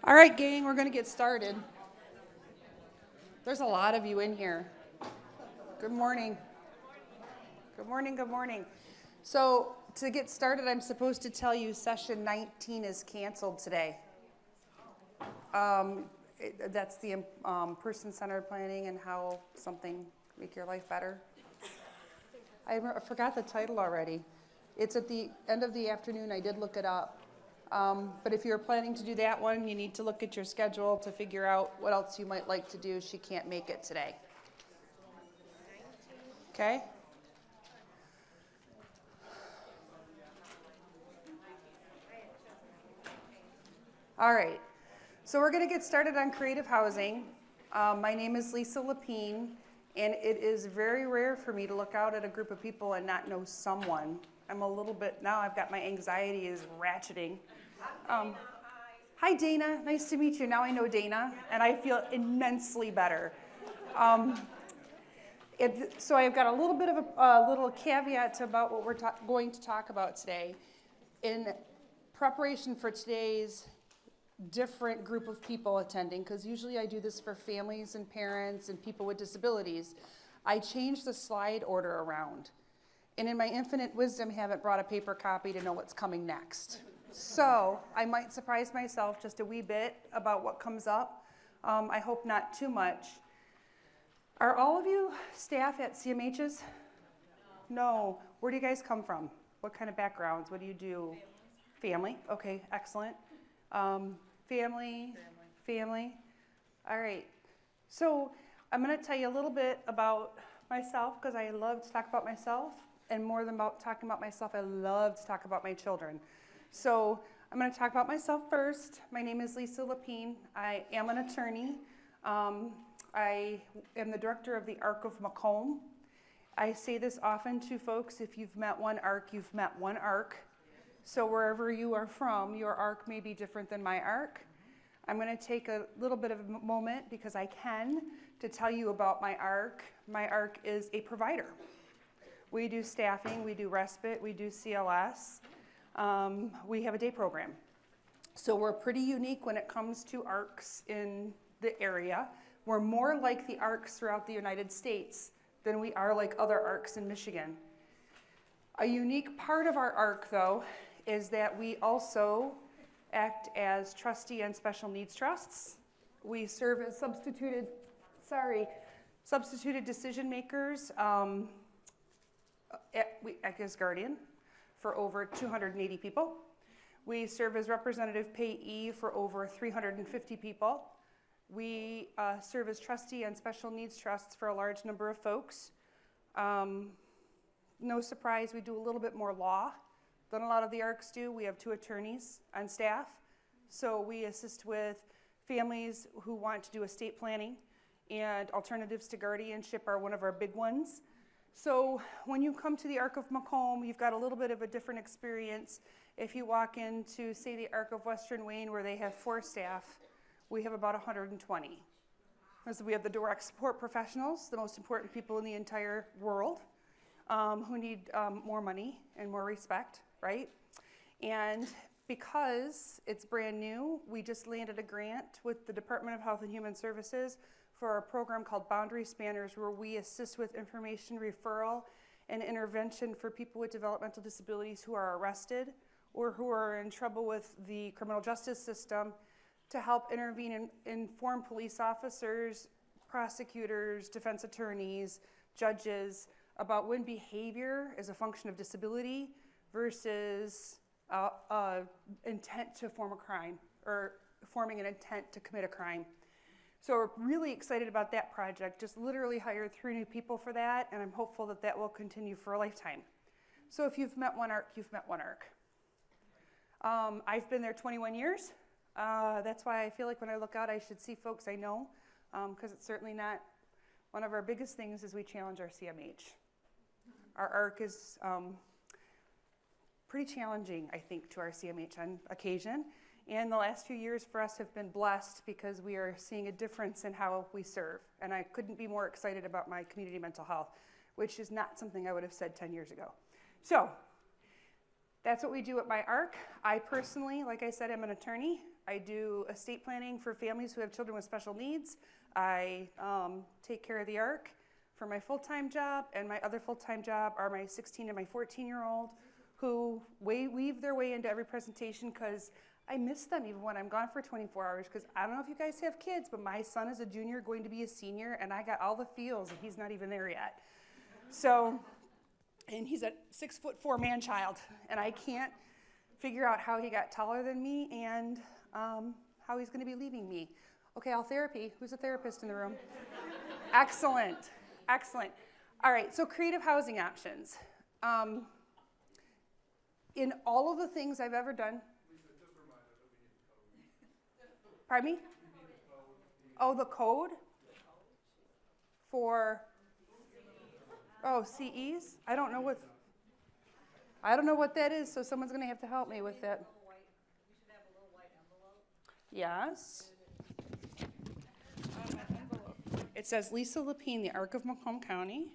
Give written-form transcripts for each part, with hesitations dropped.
All right, gang, we're going to get started. There's a lot of you in here. Good morning. Good morning, good morning. So, to get started, I'm supposed to tell you session 19 is canceled today. That's the person-centered planning and how something make your life better. I forgot the title already. It's at the end of the afternoon. I did look it up. But if you're planning to do that one, you need to look at your schedule to figure out what else you might like to do. She can't make it today. Okay? All right. So we're going to get started on creative housing. My name is Lisa Lapine, and it is very rare for me to look out at a group of people and not know someone. I'm a little bit, now I've got my anxiety is ratcheting. Hi, Dana. Nice to meet you. Now I know Dana, and I feel immensely better. So I've got a little bit of a little caveat about what we're going to talk about today. In preparation for today's different group of people attending, because usually I do this for families and parents and people with disabilities, I changed the slide order around. And in my infinite wisdom, haven't brought a paper copy to know what's coming next. So I might surprise myself just a wee bit about what comes up. I hope not too much. Are all of you staff at CMHs? No. Where do you guys come from? What kind of backgrounds? What do you do? Family. Okay, excellent. Family. All right. So I'm going to tell you a little bit about myself because I love to talk about myself. And more than about talking about myself, I love to talk about my children. So I'm going to talk about myself first. My name is Lisa Lapine. I am an attorney. I am the director of the ARC of Macomb. I say this often to folks, if you've met one ARC, you've met one ARC. So wherever you are from, your ARC may be different than my ARC. I'm going to take a little bit of a moment, because I can, to tell you about my ARC. My ARC is a provider. We do staffing, we do respite, we do CLS. We have a day program. So we're pretty unique when it comes to ARCs in the area. We're more like the ARCs throughout the United States than we are like other ARCs in Michigan. A unique part of our ARC, though, is that we also act as trustee and special needs trusts. We serve as substituted decision makers. We act as guardian for over 280 people. We serve as representative payee for over 350 people. We serve as trustee and special needs trusts for a large number of folks. No surprise, we do a little bit more law than a lot of the ARCs do. We have 2 attorneys on staff. So we assist with families who want to do estate planning, and alternatives to guardianship are one of our big ones. So when you come to the ARC of Macomb, you've got a little bit of a different experience. If you walk into, say, the ARC of Western Wayne, where they have 4 staff, we have about 120. So we have the direct support professionals, the most important people in the entire world, who need more money and more respect, right? And because it's brand new, we just landed a grant with the Department of Health and Human Services for a program called Boundary Spanners, where we assist with information referral and intervention for people with developmental disabilities who are arrested or who are in trouble with the criminal justice system, to help intervene and inform police officers, prosecutors, defense attorneys, judges about when behavior is a function of disability versus intent to form a crime or forming an intent to commit a crime. So we're really excited about that project. Just literally hired 3 new people for that, and I'm hopeful that that will continue for a lifetime. So if you've met one ARC, you've met one ARC. I've been there 21 years. That's why I feel like when I look out, I should see folks I know, because it's certainly not one of our biggest things is we challenge our CMH. Our ARC is pretty challenging, I think, to our CMH on occasion. And the last few years for us have been blessed because we are seeing a difference in how we serve. And I couldn't be more excited about my community mental health, which is not something I would have said 10 years ago. So that's what we do at my ARC. I personally, like I said, am an attorney. I do estate planning for families who have children with special needs. I take care of the ARC for my full-time job, and my other full-time job are my 16 and my 14-year-old who weave their way into every presentation because I miss them even when I'm gone for 24 hours because I don't know if you guys have kids, but my son is a junior going to be a senior, and I got all the feels, and he's not even there yet. So, and he's a 6'4" man-child, and I can't figure out how he got taller than me and how he's going to be leaving me. Okay, I'll therapy. Who's a therapist in the room? Excellent, excellent. All right, so creative housing options. In all of the things I've ever done. Lisa, just remind us that we need the code. Pardon me? Oh, the code? For, CEs? I don't know what that is, so someone's going to have to help me with that. Yes. It says Lisa Lapine, the ARC of Macomb County.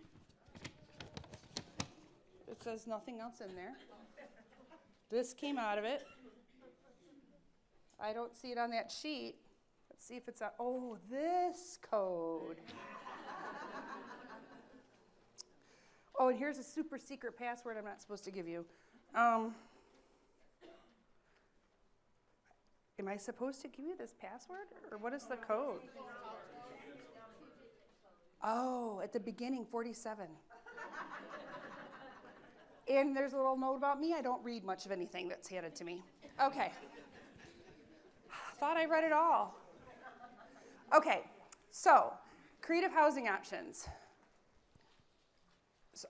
It says nothing else in there. This came out of it. I don't see it on that sheet. Let's see if it's oh, this code. Oh, and here's a super secret password I'm not supposed to give you. Am I supposed to give you this password? Or what is the code? Oh, at the beginning, 47. And there's a little note about me. I don't read much of anything that's handed to me. Okay. Thought I read it all. Okay, so creative housing options. So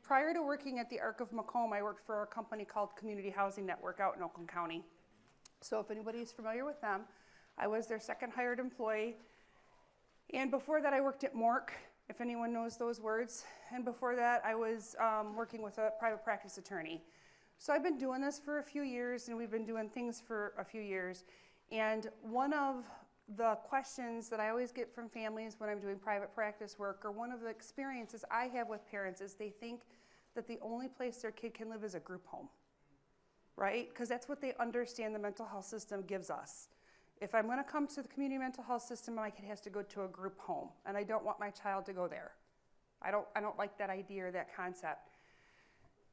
prior to working at the ARC of Macomb, I worked for a company called Community Housing Network out in Oakland County. So if anybody's familiar with them, I was their second hired employee. And before that, I worked at Mork, if anyone knows those words. And before that, I was working with a private practice attorney. So I've been doing this for a few years, and we've been doing things for a few years. And one of the questions that I always get from families when I'm doing private practice work, or one of the experiences I have with parents, is they think that the only place their kid can live is a group home, right? Because that's what they understand the mental health system gives us. If I'm going to come to the community mental health system, my kid has to go to a group home, and I don't want my child to go there. I don't like that idea or that concept.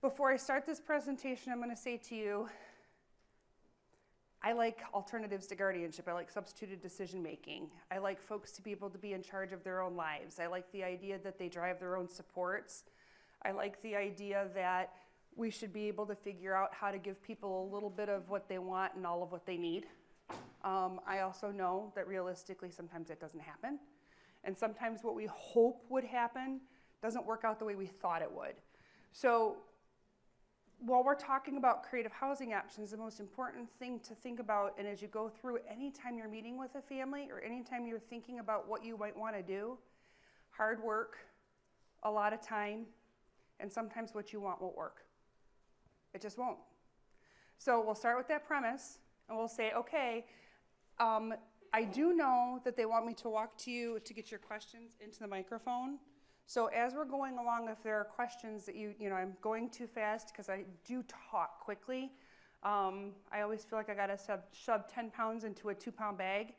Before I start this presentation, I'm going to say to you, I like alternatives to guardianship. I like substituted decision making. I like folks to be able to be in charge of their own lives. I like the idea that they drive their own supports. I like the idea that we should be able to figure out how to give people a little bit of what they want and all of what they need. I also know that realistically sometimes that doesn't happen. And sometimes what we hope would happen doesn't work out the way we thought it would. So while we're talking about creative housing options, the most important thing to think about, and as you go through anytime you're meeting with a family or anytime you're thinking about what you might want to do, hard work, a lot of time, and sometimes what you want won't work. It just won't. So we'll start with that premise, and we'll say, okay, I do know that they want me to walk to you to get your questions into the microphone. So as we're going along, if there are questions that I'm going too fast because I do talk quickly. I always feel like I gotta shove 10 pounds into a 2-pound bag.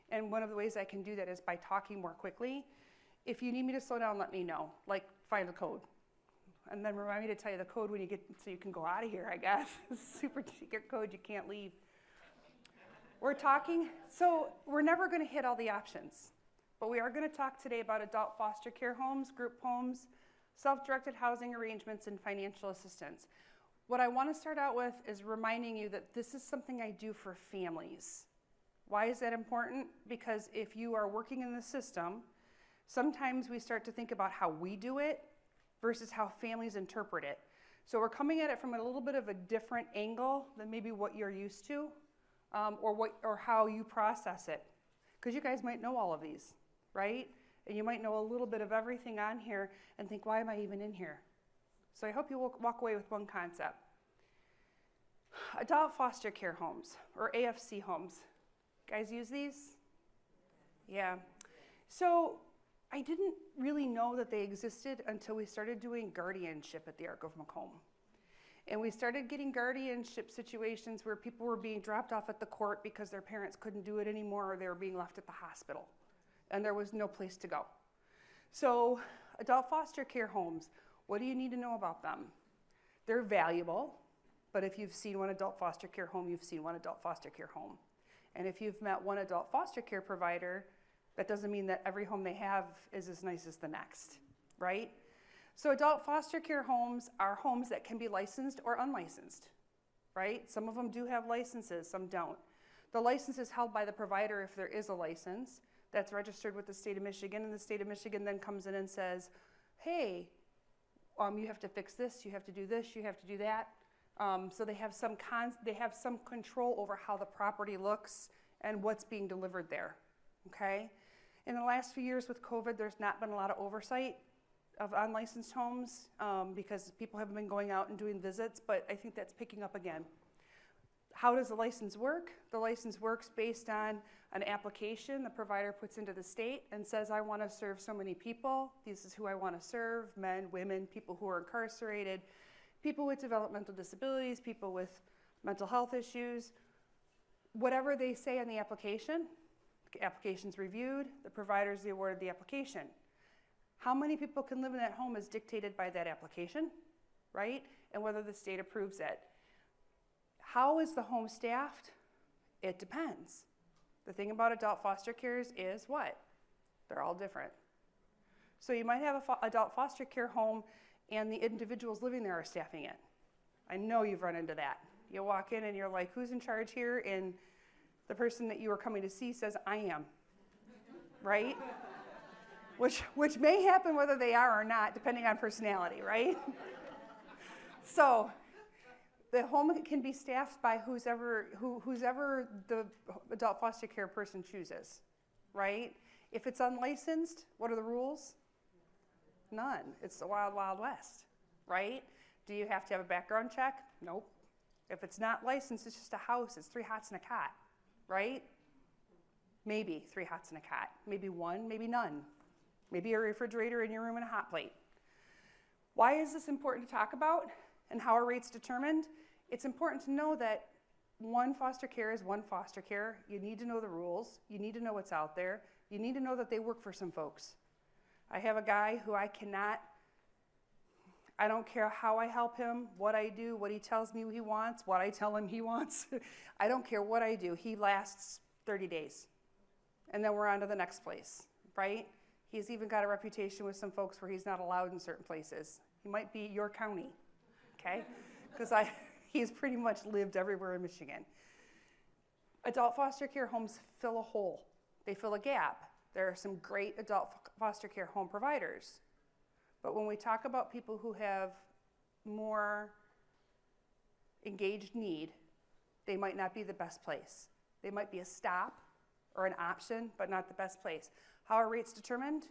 And one of the ways I can do that is by talking more quickly. If you need me to slow down, let me know, like find the code. And then remind me to tell you the code when you get, so you can go out of here, I guess. Super secret code, you can't leave. We're talking, so we're never gonna hit all the options. But we are going to talk today about adult foster care homes, group homes, self-directed housing arrangements, and financial assistance. What I want to start out with is reminding you that this is something I do for families. Why is that important? Because if you are working in the system, sometimes we start to think about how we do it versus how families interpret it. So we're coming at it from a little bit of a different angle than maybe what you're used to, or how you process it. Because you guys might know all of these, right? And you might know a little bit of everything on here and think, why am I even in here? So I hope you will walk away with one concept. Adult foster care homes, or AFC homes. Guys use these? Yeah. So I didn't really know that they existed until we started doing guardianship at the ARC of Macomb. And we started getting guardianship situations where people were being dropped off at the court because their parents couldn't do it anymore, or they were being left at the hospital, and there was no place to go. So adult foster care homes, what do you need to know about them? They're valuable, but if you've seen one adult foster care home, you've seen one adult foster care home. And if you've met one adult foster care provider, that doesn't mean that every home they have is as nice as the next, right? So adult foster care homes are homes that can be licensed or unlicensed, right? Some of them do have licenses, some don't. The license is held by the provider if there is a license that's registered with the state of Michigan, and the state of Michigan then comes in and says, hey, you have to fix this, you have to do this, you have to do that. So they have some control over how the property looks and what's being delivered there, okay? In the last few years with COVID, there's not been a lot of oversight of unlicensed homes because people haven't been going out and doing visits, but I think that's picking up again. How does the license work? The license works based on an application the provider puts into the state and says, I want to serve so many people. This is who I want to serve, men, women, people who are incarcerated, people with developmental disabilities, people with mental health issues. Whatever they say on the application's reviewed, the provider's awarded the application. How many people can live in that home is dictated by that application, right? And whether the state approves it. How is the home staffed? It depends. The thing about adult foster cares is what? They're all different. So you might have an adult foster care home and the individuals living there are staffing it. I know you've run into that. You walk in and you're like, who's in charge here? And the person that you were coming to see says, I am, right? Which may happen whether they are or not, depending on personality, right? So the home can be staffed by whoever the adult foster care person chooses, right? If it's unlicensed, what are the rules? None. It's the wild, wild west, right? Do you have to have a background check? Nope. If it's not licensed, it's just a house. It's 3 hots and a cot, right? Maybe 3 hots and a cot. Maybe one, maybe none. Maybe a refrigerator in your room and a hot plate. Why is this important to talk about and how are rates determined? It's important to know that one foster care is one foster care. You need to know the rules. You need to know what's out there. You need to know that they work for some folks. I have a guy who I don't care how I help him, what I do, what he tells me he wants, what I tell him he wants. I don't care what I do. He lasts 30 days. And then we're on to the next place, right? He's even got a reputation with some folks where he's not allowed in certain places. He might be your county, okay? Because he's pretty much lived everywhere in Michigan. Adult foster care homes fill a hole. They fill a gap. There are some great adult foster care home providers. But when we talk about people who have more engaged need, they might not be the best place. They might be a stop or an option, but not the best place. How are rates determined?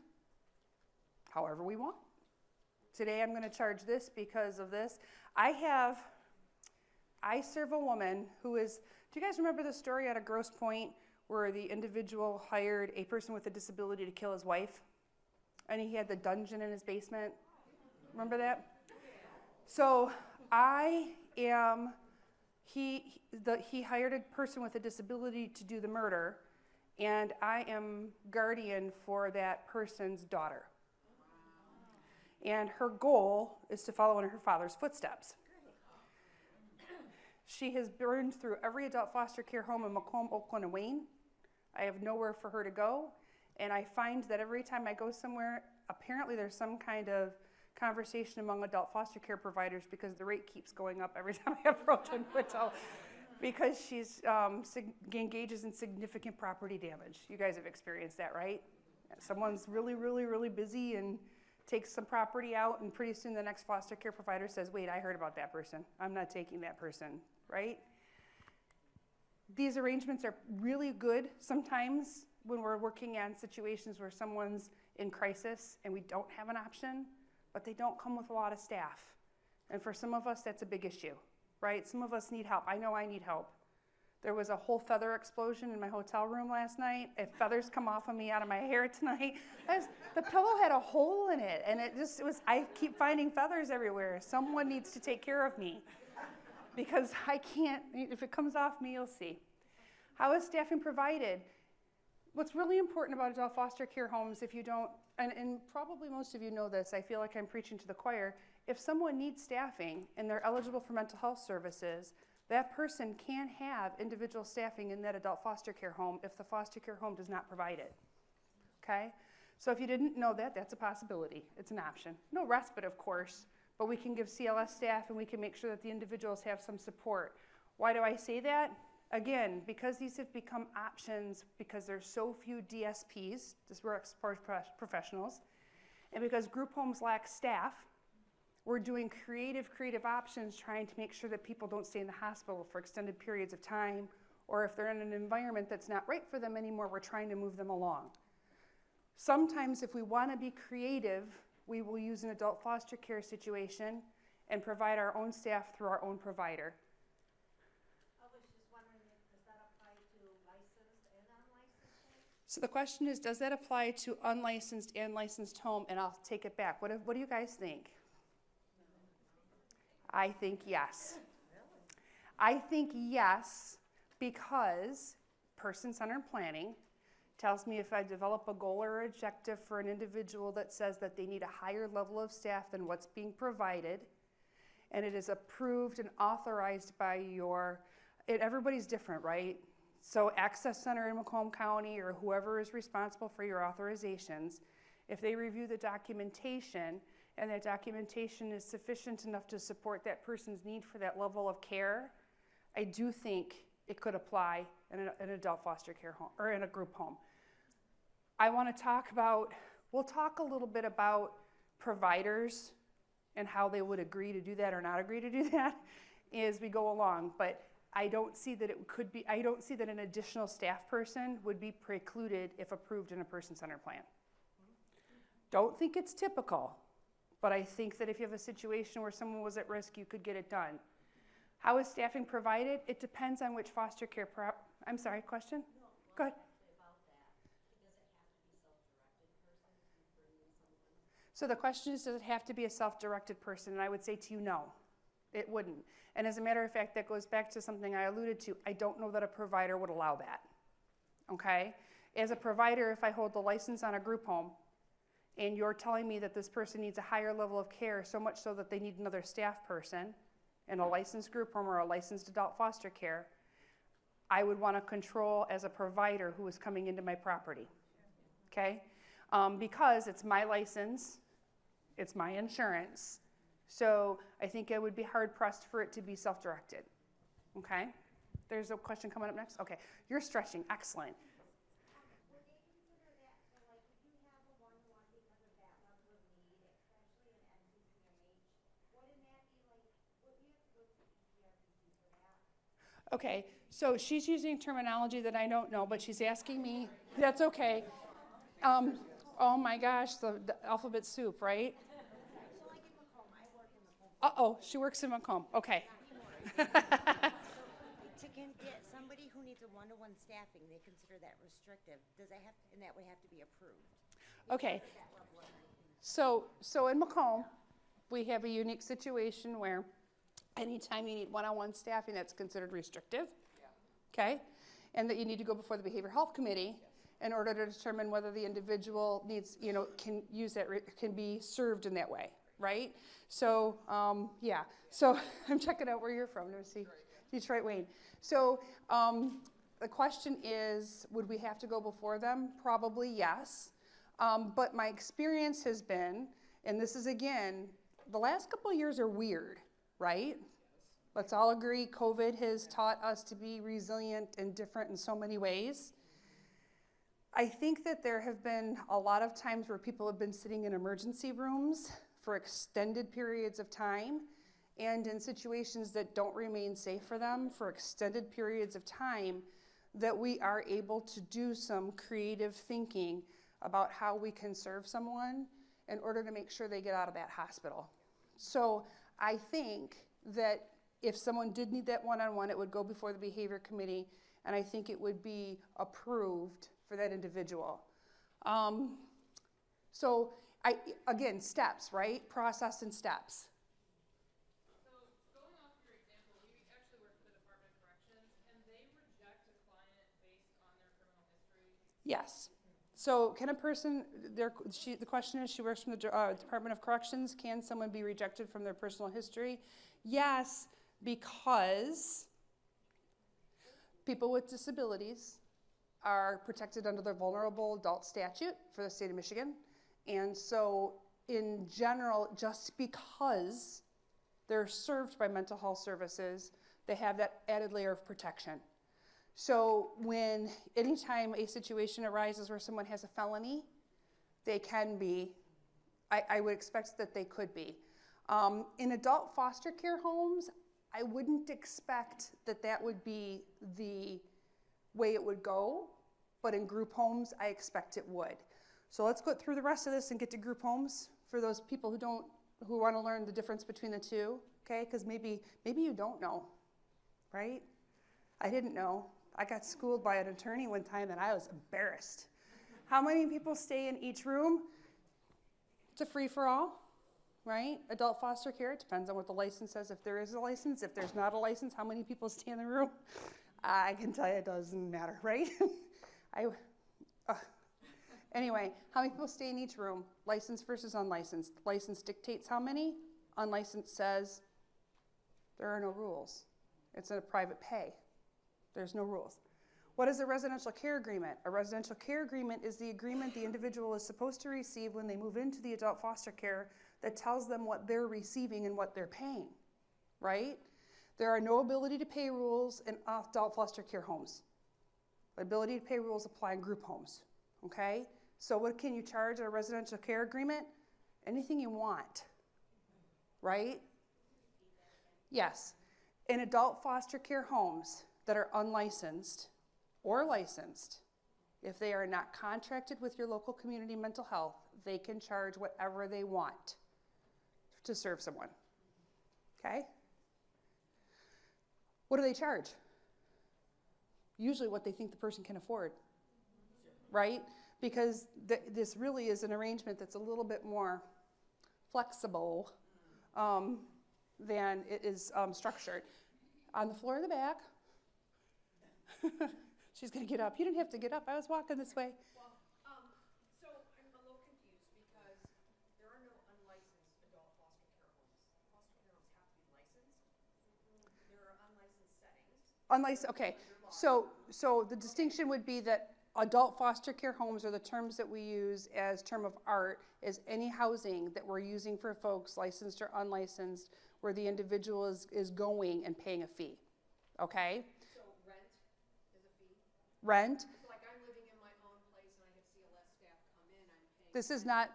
However we want. Today I'm going to charge this because of this. I serve a woman who is, do you guys remember the story out of Grosse Pointe where the individual hired a person with a disability to kill his wife? And he had the dungeon in his basement. Remember that? So he hired a person with a disability to do the murder, and I am guardian for that person's daughter. And her goal is to follow in her father's footsteps. She has burned through every adult foster care home in Macomb, Oakland, and Wayne. I have nowhere for her to go. And I find that every time I go somewhere, apparently there's some kind of conversation among adult foster care providers because the rate keeps going up every time I approach a hotel because she engages in significant property damage. You guys have experienced that, right? Someone's really, really, really busy and takes some property out, and pretty soon the next foster care provider says, wait, I heard about that person. I'm not taking that person, right? These arrangements are really good sometimes when we're working on situations where someone's in crisis and we don't have an option, but they don't come with a lot of staff. And for some of us, that's a big issue, right? Some of us need help. I know I need help. There was a whole feather explosion in my hotel room last night. If feathers come off of me out of my hair tonight, the pillow had a hole in it, and I keep finding feathers everywhere. Someone needs to take care of me, because I can't, if it comes off me, you'll see. How is staffing provided? What's really important about adult foster care homes, if you don't, and probably most of you know this, I feel like I'm preaching to the choir, if someone needs staffing and they're eligible for mental health services, that person can have individual staffing in that adult foster care home if the foster care home does not provide it, okay? So if you didn't know that, that's a possibility. It's an option. No respite, of course, but we can give CLS staff and we can make sure that the individuals have some support. Why do I say that? Again, because these have become options because there's so few DSPs, direct support professionals, and because group homes lack staff, we're doing creative options trying to make sure that people don't stay in the hospital for extended periods of time, or if they're in an environment that's not right for them anymore, we're trying to move them along. Sometimes if we want to be creative, we will use an adult foster care situation and provide our own staff through our own provider. So the question is, does that apply to unlicensed and licensed home? And I'll take it back. What do you guys think? I think yes. I think yes because person-centered planning tells me if I develop a goal or objective for an individual that says that they need a higher level of staff than what's being provided, and it is approved and authorized by everybody's different, right? So Access Center in Macomb County or whoever is responsible for your authorizations, if they review the documentation and that documentation is sufficient enough to support that person's need for that level of care, I do think it could apply in an adult foster care home or in a group home. I want to we'll talk a little bit about providers and how they would agree to do that or not agree to do that as we go along, but I don't see that I don't see that an additional staff person would be precluded if approved in a person-centered plan. Don't think it's typical, but I think that if you have a situation where someone was at risk, you could get it done. How is staffing provided? It depends on which foster care, I'm sorry, question? No, go ahead. About that. Does it have to be self-directed person if you bring in someone? So the question is, does it have to be a self-directed person? And I would say to you, no, it wouldn't. And as a matter of fact, that goes back to something I alluded to. I don't know that a provider would allow that, okay? As a provider, if I hold the license on a group home and you're telling me that this person needs a higher level of care, so much so that they need another staff person in a licensed group home or a licensed adult foster care, I would want to control as a provider who is coming into my property, okay? Because it's my license, it's my insurance, so I think it would be hard-pressed for it to be self-directed, okay? There's a question coming up next? Okay, you're stretching, excellent. Would they consider that, so like if you have a one-to-one because of that level of need, especially in NCCMH, wouldn't that be like, what do you have to go to ECRPC for that? Okay, so she's using terminology that I don't know, but she's asking me, that's okay. Oh my gosh, the alphabet soup, right? So like in Macomb, I work in Macomb. Uh-oh, she works in Macomb, okay. To get somebody who needs a one-to-one staffing, they consider that restrictive. Does that have, and that would have to be approved? Okay, so in Macomb, we have a unique situation where anytime you need one-on-one staffing, that's considered restrictive, okay? And that you need to go before the Behavioral Health Committee in order to determine whether the individual needs, can use that, can be served in that way, right? So, yeah. So I'm checking out where you're from. Let me see. Detroit, Wayne. So the question is, would we have to go before them? Probably yes. But my experience has been, and this is again, the last couple of years are weird, right? Let's all agree COVID has taught us to be resilient and different in so many ways. I think that there have been a lot of times where people have been sitting in emergency rooms for extended periods of time and in situations that don't remain safe for them for extended periods of time, that we are able to do some creative thinking about how we can serve someone in order to make sure they get out of that hospital. So I think that if someone did need that one-on-one, it would go before the behavior committee, and I think it would be approved for that individual. So again, steps, right? Process and steps. So going off your example, we Yes. So can a person, the question is, she works from the Department of Corrections, can someone be rejected from their personal history? Yes, because people with disabilities are protected under the Vulnerable Adult Statute for the state of Michigan. And so in general, just because they're served by mental health services, they have that added layer of protection. So anytime a situation arises where someone has a felony, they can be, I would expect that they could be. In adult foster care homes, I wouldn't expect that that would be the way it would go, but in group homes, I expect it would. So let's go through the rest of this and get to group homes for those people who want to learn the difference between the two, okay? Because maybe you don't know, right? I didn't know. I got schooled by an attorney one time and I was embarrassed. How many people stay in each room? It's a free-for-all, right? Adult foster care, it depends on what the license says. If there is a license, if there's not a license, how many people stay in the room? I can tell you it doesn't matter, right? Anyway, how many people stay in each room? Licensed versus unlicensed. License dictates how many. Unlicensed says there are no rules. It's a private pay. There's no rules. What is a residential care agreement? A residential care agreement is the agreement the individual is supposed to receive when they move into the adult foster care that tells them what they're receiving and what they're paying, right? There are no ability to pay rules in adult foster care homes. Ability to pay rules apply in group homes, okay? So what can you charge at a residential care agreement? Anything you want, right? Yes. In adult foster care homes that are unlicensed or licensed, if they are not contracted with your local community mental health, they can charge whatever they want to serve someone, okay? What do they charge? Usually what they think the person can afford, right? Because this really is an arrangement that's a little bit more flexible than it is structured. On the floor in the back, she's gonna get up. You didn't have to get up, I was walking this way. Well, so I'm a little confused because there are no unlicensed adult foster care homes. Foster care homes have to be licensed. There are unlicensed settings. Okay, so the distinction would be that adult foster care homes are the terms that we use as term of art, is any housing that we're using for folks licensed or unlicensed where the individual is going and paying a fee, okay? So rent is a fee? Rent. So like I'm living in my own place and I have CLS staff come in, I'm paying.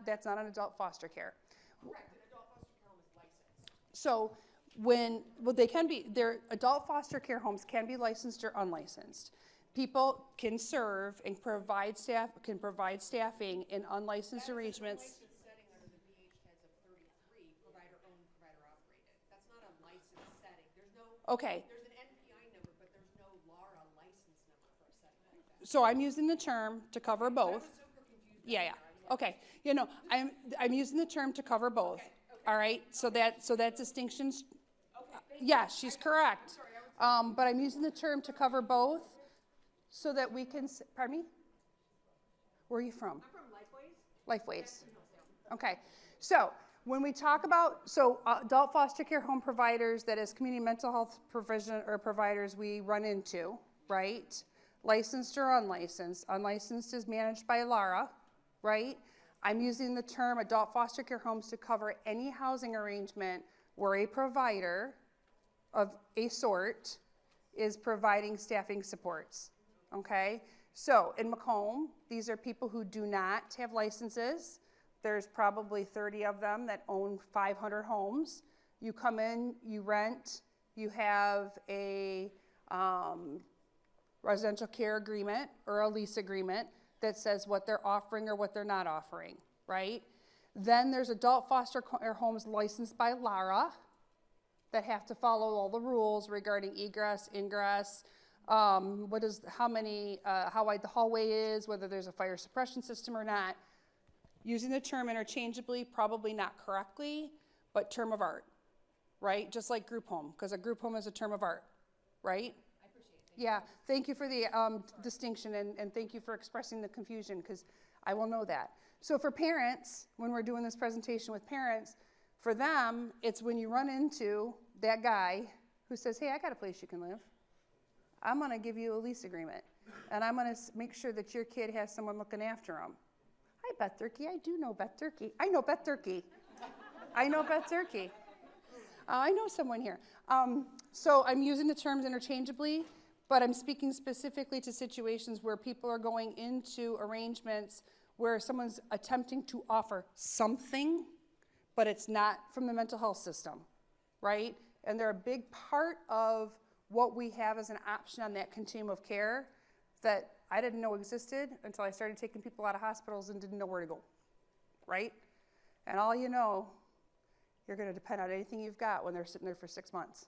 That's not an adult foster care. Correct, an adult foster care home is licensed. So they can be, their adult foster care homes can be licensed or unlicensed. People can serve and provide staffing in unlicensed arrangements. That's a licensed setting under the BH heads of 33, provider owned, provider operated. That's not a licensed setting. Okay. There's an NPI number, but there's no LARA license number for a setting like that. So I'm using the term to cover both. I was super confused. Yeah. Okay. I'm using the term to cover both. Okay. All right. So that distinction's. Yes, she's correct. But I'm using the term to cover both, so that we can. Pardon me. Where are you from? I'm from Lifeways. Lifeways. Okay. So when we talk about adult foster care home providers, that is community mental health provision or providers we run into, right? Licensed or unlicensed. Unlicensed is managed by LARA, right? I'm using the term adult foster care homes to cover any housing arrangement where a provider of a sort is providing staffing supports, okay? So in Macomb, these are people who do not have licenses. There's probably 30 of them that own 500 homes. You come in, you rent, you have a residential care agreement or a lease agreement that says what they're offering or what they're not offering, right? Then there's adult foster care homes licensed by LARA that have to follow all the rules regarding egress, ingress, how wide the hallway is, whether there's a fire suppression system or not. Using the term interchangeably, probably not correctly, but term of art, right? Just like group home, because a group home is a term of art, right? I appreciate it. Yeah, thank you for the distinction, and thank you for expressing the confusion, because I will know that. So for parents, when we're doing this presentation with parents, for them, it's when you run into that guy who says, hey, I got a place you can live. I'm going to give you a lease agreement, and I'm going to make sure that your kid has someone looking after him. Hi, Beth Durkee. I do know Beth Durkee. I know Beth Durkee. I know Beth Durkee. I know someone here. So I'm using the terms interchangeably, but I'm speaking specifically to situations where people are going into arrangements where someone's attempting to offer something, but it's not from the mental health system, right? And they're a big part of what we have as an option on that continuum of care that I didn't know existed until I started taking people out of hospitals and didn't know where to go, right? And all you know, you're going to depend on anything you've got when they're sitting there for 6 months,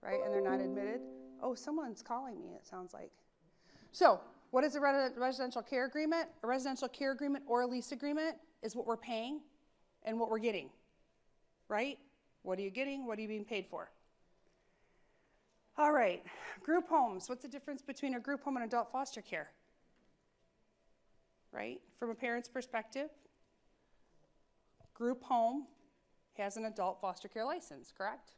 right? And they're not admitted. Oh, someone's calling me, it sounds like. So what is a residential care agreement? A residential care agreement or a lease agreement is what we're paying and what we're getting, right? What are you getting? What are you being paid for? All right, group homes. What's the difference between a group home and adult foster care? Right? From a parent's perspective, group home has an adult foster care license, correct?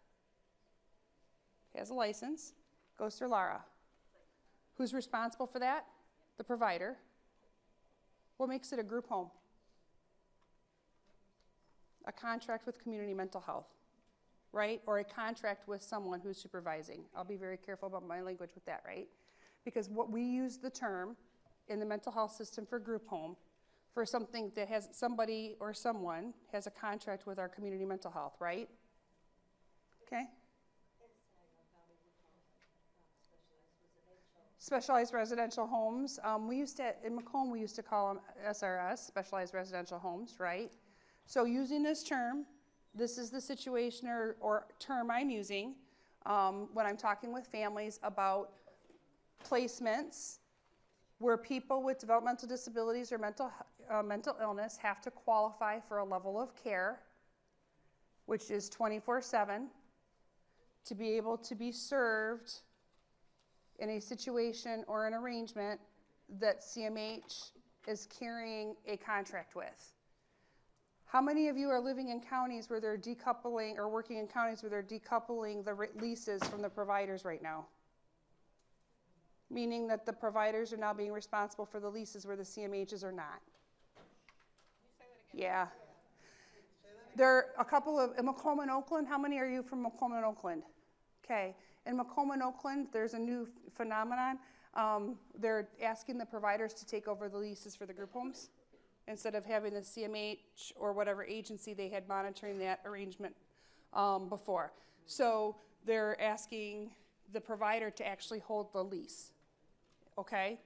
Has a license, goes through Lara. Who's responsible for that? The provider. What makes it a group home? A contract with community mental health, right? Or a contract with someone who's supervising. I'll be very careful about my language with that, right? Because what we use the term in the mental health system for group home for something that has somebody or someone has a contract with our community mental health, right? Okay? Specialized residential homes. We used to, in Macomb, we used to call them SRS, specialized residential homes, right? So using this term, this is the situation or term I'm using when I'm talking with families about placements where people with developmental disabilities or mental illness have to qualify for a level of care, which is 24/7, to be able to be served in a situation or an arrangement that CMH is carrying a contract with. How many of you are living in counties where they're decoupling, or working in counties where they're decoupling the leases from the providers right now? Meaning that the providers are now being responsible for the leases where the CMHs are not. Yeah. There are a couple of, in Macomb and Oakland, how many are you from Macomb and Oakland? Okay. In Macomb and Oakland, there's a new phenomenon. They're asking the providers to take over the leases for the group homes instead of having the CMH or whatever agency they had monitoring that arrangement before. So they're asking the provider to actually hold the lease, okay,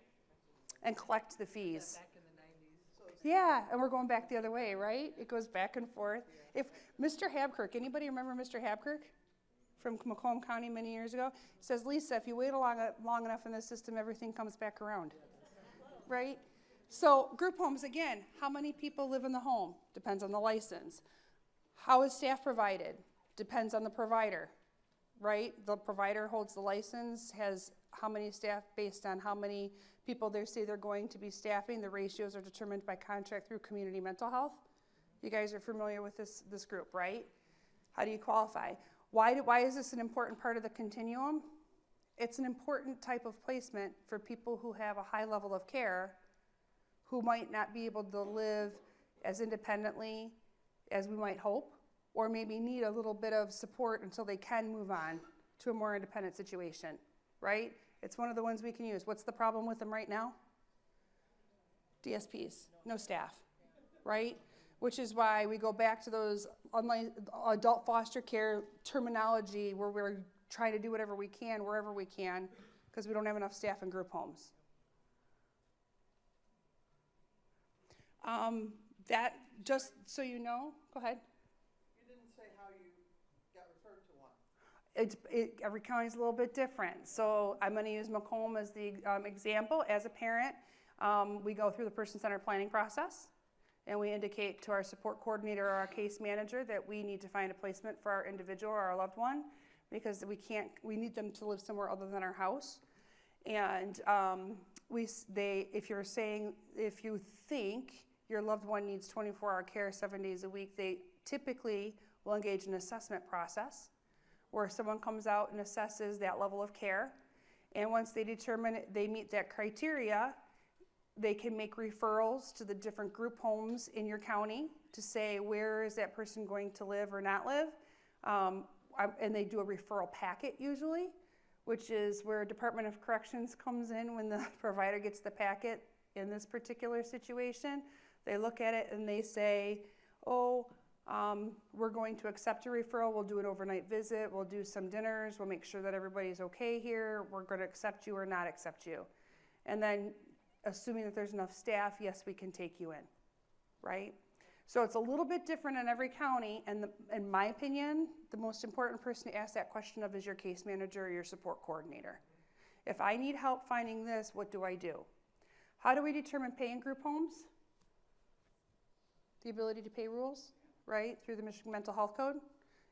and collect the fees. Back in the 90s. Yeah, and we're going back the other way, right? It goes back and forth. If Mr. Habkirk, anybody remember Mr. Habkirk from Macomb County many years ago? He says, Lisa, if you wait long enough in the system, everything comes back around, right? So group homes, again, how many people live in the home? Depends on the license. How is staff provided? Depends on the provider, right? The provider holds the license, has how many staff based on how many people they say they're going to be staffing. The ratios are determined by contract through community mental health. You guys are familiar with this group, right? How do you qualify? Why is this an important part of the continuum? It's an important type of placement for people who have a high level of care who might not be able to live as independently as we might hope, or maybe need a little bit of support until they can move on to a more independent situation, right? It's one of the ones we can use. What's the problem with them right now? DSPs, no staff, right? Which is why we go back to those online adult foster care terminology where we're trying to do whatever we can, wherever we can, because we don't have enough staff in group homes. That, just so you know, go ahead. You didn't say how you got referred to one. Every county is a little bit different. So I'm going to use Macomb as the example. As a parent, we go through the person-centered planning process, and we indicate to our support coordinator or our case manager that we need to find a placement for our individual or our loved one, because we need them to live somewhere other than our house. And if you think your loved one needs 24-hour care 7 days a week, they typically will engage in an assessment process where someone comes out and assesses that level of care. And once they determine they meet that criteria, they can make referrals to the different group homes in your county to say where is that person going to live or not live. And they do a referral packet usually, which is where Department of Corrections comes in when the provider gets the packet in this particular situation. They look at it and they say, oh, we're going to accept a referral. We'll do an overnight visit. We'll do some dinners. We'll make sure that everybody's okay here. We're going to accept you or not accept you. And then assuming that there's enough staff, yes, we can take you in, right? So it's a little bit different in every county, and in my opinion, the most important person to ask that question of is your case manager or your support coordinator. If I need help finding this, what do I do? How do we determine pay in group homes? The ability to pay rules, right, through the Michigan Mental Health Code.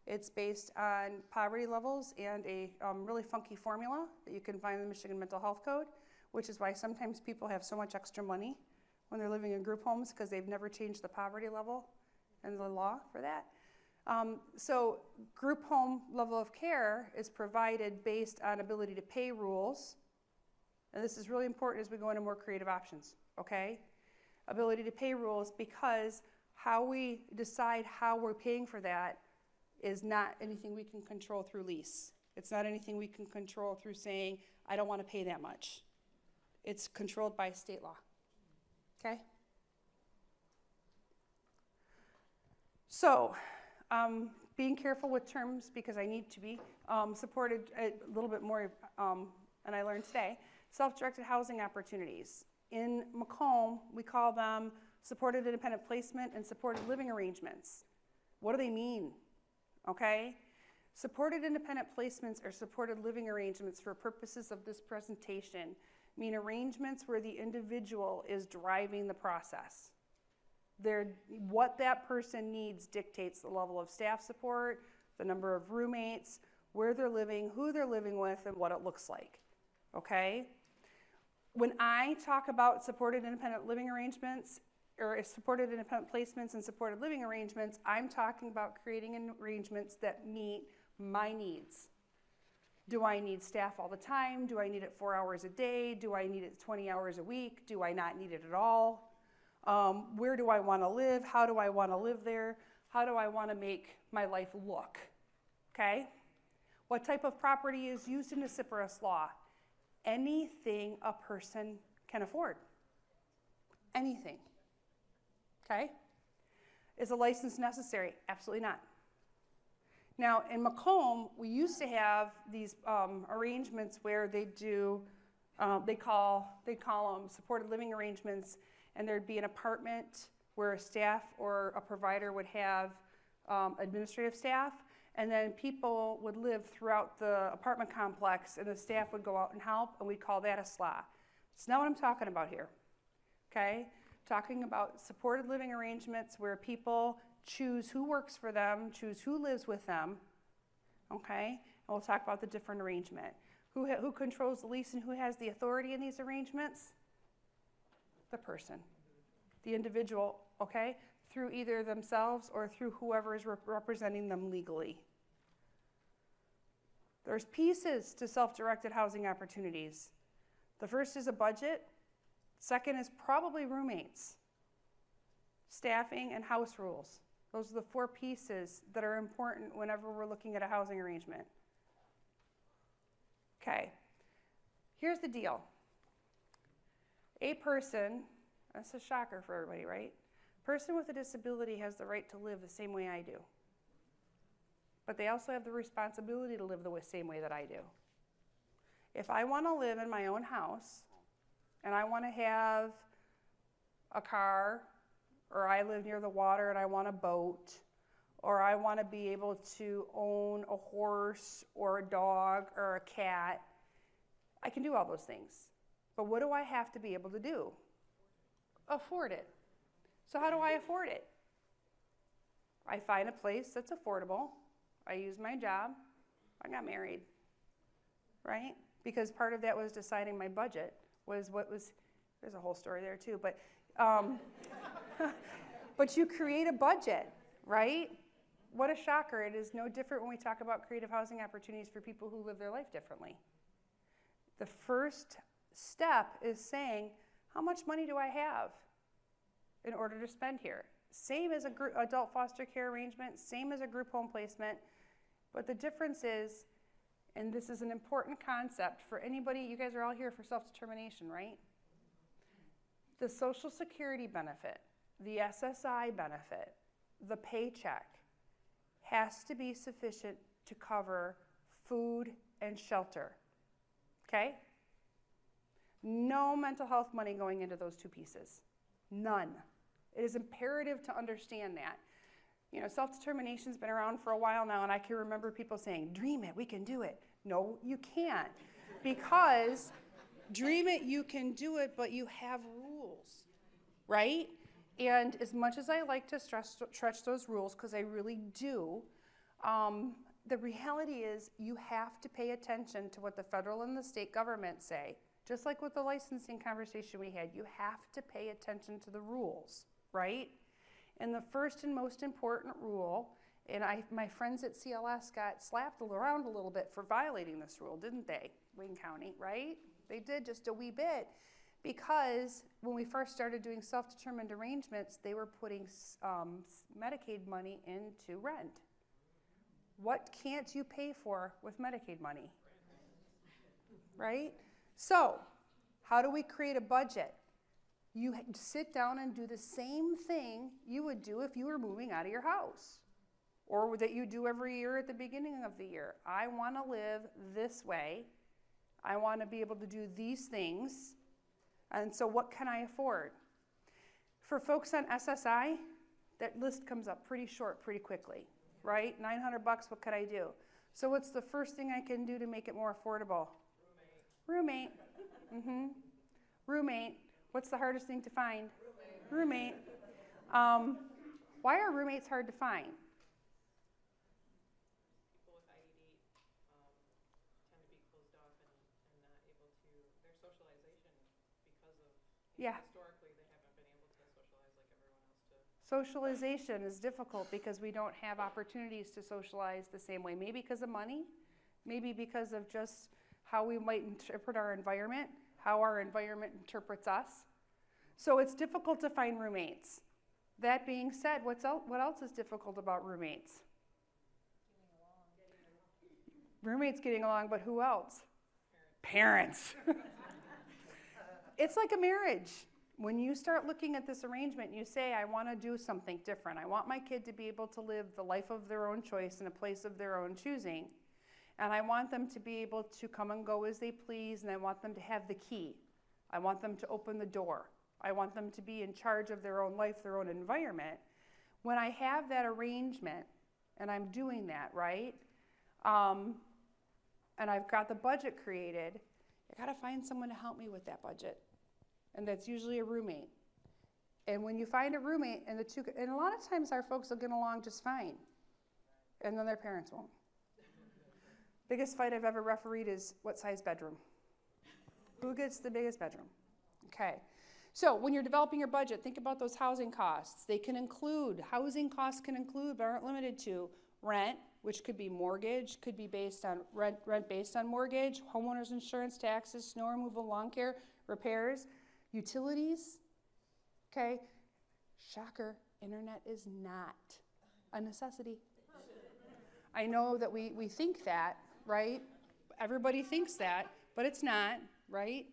It's based on poverty levels and a really funky formula that you can find in the Michigan Mental Health Code, which is why sometimes people have so much extra money when they're living in group homes because they've never changed the poverty level and the law for that. So group home level of care is provided based on ability to pay rules. And this is really important as we go into more creative options, okay? Ability to pay rules, because how we decide how we're paying for that is not anything we can control through lease. It's not anything we can control through saying, I don't want to pay that much. It's controlled by state law. Okay? So, being careful with terms because I need to be supported a little bit more, and I learned today, self-directed housing opportunities. In Macomb, we call them supported independent placement and supported living arrangements. What do they mean? Okay? Supported independent placements or supported living arrangements for purposes of this presentation mean arrangements where the individual is driving the process. What that person needs dictates the level of staff support, the number of roommates, where they're living, who they're living with, and what it looks like, okay? When I talk about supported independent living arrangements, or supported independent placements and supported living arrangements, I'm talking about creating arrangements that meet my needs. Do I need staff all the time? Do I need it 4 hours a day? Do I need it 20 hours a week? Do I not need it at all? Where do I want to live? How do I want to live there? How do I want to make my life look? Okay? What type of property is used in the CIPRS law? Anything a person can afford. Anything. Okay? Is a license necessary? Absolutely not. Now, in Macomb, we used to have these arrangements where they call them supported living arrangements, and there'd be an apartment where a staff or a provider would have administrative staff, and then people would live throughout the apartment complex, and the staff would go out and help, and we'd call that a SLA. It's not what I'm talking about here, okay? Talking about supported living arrangements where people choose who works for them, choose who lives with them, okay? And we'll talk about the different arrangement. Who controls the lease and who has the authority in these arrangements? The person, the individual, okay? Through either themselves or through whoever is representing them legally. There's pieces to self-directed housing opportunities. The first is a budget. Second is probably roommates, staffing, and house rules. Those are the 4 pieces that are important whenever we're looking at a housing arrangement. Okay, here's the deal. A person, that's a shocker for everybody, right? A person with a disability has the right to live the same way I do. But they also have the responsibility to live the same way that I do. If I want to live in my own house, and I want to have a car, or I live near the water and I want a boat, or I want to be able to own a horse or a dog or a cat, I can do all those things. But what do I have to be able to do? Afford it. So how do I afford it? I find a place that's affordable. I use my job. I got married, right? because part of that was deciding my budget, there's a whole story there too, but, but you create a budget, right? What a shocker. It is no different when we talk about creative housing opportunities for people who live their life differently. The first step is saying, how much money do I have in order to spend here? Same as adult foster care arrangement, same as a group home placement, but the difference is, and this is an important concept for anybody, you guys are all here for self-determination, right? The Social Security benefit, the SSI benefit, the paycheck has to be sufficient to cover food and shelter, okay? No mental health money going into those two pieces, none. It is imperative to understand that. You know, self-determination's been around for a while now, and I can remember people saying, dream it, we can do it. No, you can't, because dream it, you can do it, but you have rules, right? And as much as I like to stretch those rules, because I really do, the reality is you have to pay attention to what the federal and the state government say. Just like with the licensing conversation we had, you have to pay attention to the rules, right? And the first and most important rule, and my friends at CLS got slapped around a little bit for violating this rule, didn't they? Wayne County, right? They did just a wee bit. Because when we first started doing self-determined arrangements, they were putting Medicaid money into rent. What can't you pay for with Medicaid money? Right? So, how do we create a budget? You sit down and do the same thing you would do if you were moving out of your house, or that you do every year at the beginning of the year. I want to live this way. I want to be able to do these things. And so what can I afford? For folks on SSI, that list comes up pretty short pretty quickly, right? $900, what could I do? So what's the first thing I can do to make it more affordable? Roommate. Mm-hmm. Roommate. What's the hardest thing to find? Roommate. Why are roommates hard to find? People with IED tend to be closed off and not able to, their socialization because of, historically they haven't been able to socialize like everyone else to. Socialization is difficult because we don't have opportunities to socialize the same way. Maybe because of money, maybe because of just how we might interpret our environment, how our environment interprets us. So it's difficult to find roommates. That being said, what else is difficult about roommates? Roommates getting along, but who else? Parents. It's like a marriage. When you start looking at this arrangement, you say, I want to do something different. I want my kid to be able to live the life of their own choice in a place of their own choosing. And I want them to be able to come and go as they please, and I want them to have the key. I want them to open the door. I want them to be in charge of their own life, their own environment. When I have that arrangement, and I'm doing that, right, and I've got the budget created, I got to find someone to help me with that budget. And that's usually a roommate. And when you find a roommate, and a lot of times our folks will get along just fine, and then their parents won't. Biggest fight I've ever refereed is what size bedroom? Who gets the biggest bedroom? Okay. So when you're developing your budget, think about those housing costs. Housing costs can include, but aren't limited to, rent, which could be mortgage, could be based on rent based on mortgage, homeowners insurance, taxes, snow removal, lawn care, repairs, utilities. Okay. Shocker, internet is not a necessity. I know that we think that, right? Everybody thinks that, but it's not, right?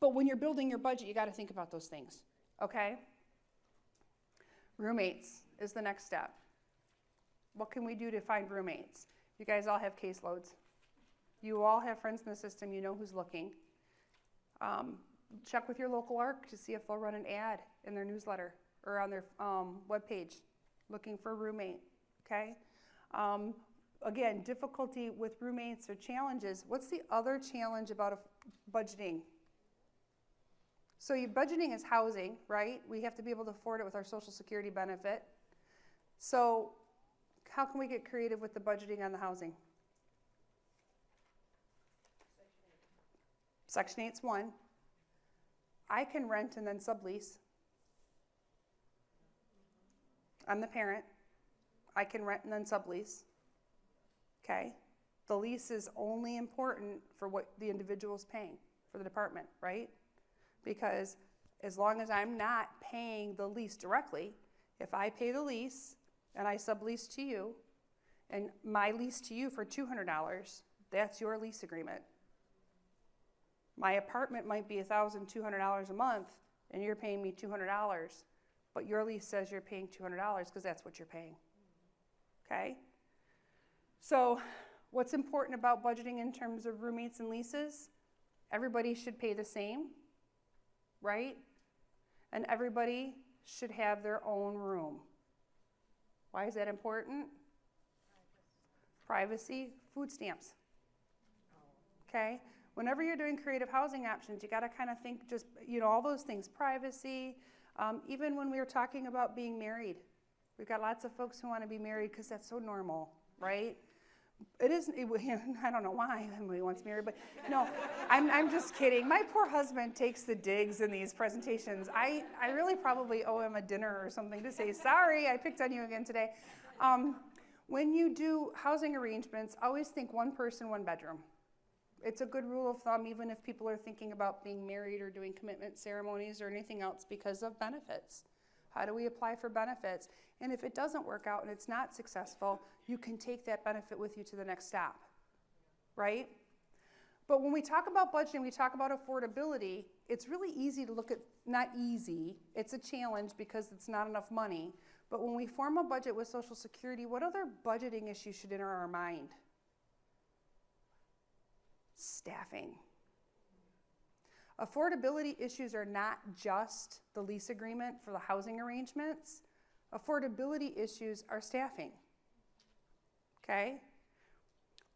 But when you're building your budget, you got to think about those things, okay? Roommates is the next step. What can we do to find roommates? You guys all have caseloads. You all have friends in the system. You know who's looking. Check with your local ARC to see if they'll run an ad in their newsletter or on their webpage looking for a roommate, okay? Again, difficulty with roommates or challenges. What's the other challenge about budgeting? So budgeting is housing, right? We have to be able to afford it with our Social Security benefit. So how can we get creative with the budgeting on the housing? Say Section 8's one. I can rent and then sublease. I'm the parent. I can rent and then sublease. Okay? The lease is only important for what the individual's paying for the department, right? Because as long as I'm not paying the lease directly, if I pay the lease and I sublease to you, and my lease to you for $200, that's your lease agreement. My apartment might be $1,200 a month, and you're paying me $200, but your lease says you're paying $200 because that's what you're paying. Okay? So what's important about budgeting in terms of roommates and leases? Everybody should pay the same, right? And everybody should have their own room. Why is that important? Privacy, food stamps. Okay? Whenever you're doing creative housing options, you got to kind of think just, all those things, privacy. Even when we were talking about being married, we've got lots of folks who want to be married because that's so normal, right? It isn't, I don't know why everybody wants married, but no, I'm just kidding. My poor husband takes the digs in these presentations. I really probably owe him a dinner or something to say, sorry, I picked on you again today. When you do housing arrangements, always think one person, one bedroom. It's a good rule of thumb, even if people are thinking about being married or doing commitment ceremonies or anything else because of benefits. How do we apply for benefits? And if it doesn't work out and it's not successful, you can take that benefit with you to the next stop, right? But when we talk about budgeting, we talk about affordability, it's really easy to look at, not easy, it's a challenge because it's not enough money. But when we form a budget with Social Security, what other budgeting issues should enter our mind? Staffing. Affordability issues are not just the lease agreement for the housing arrangements. Affordability issues are staffing. Okay?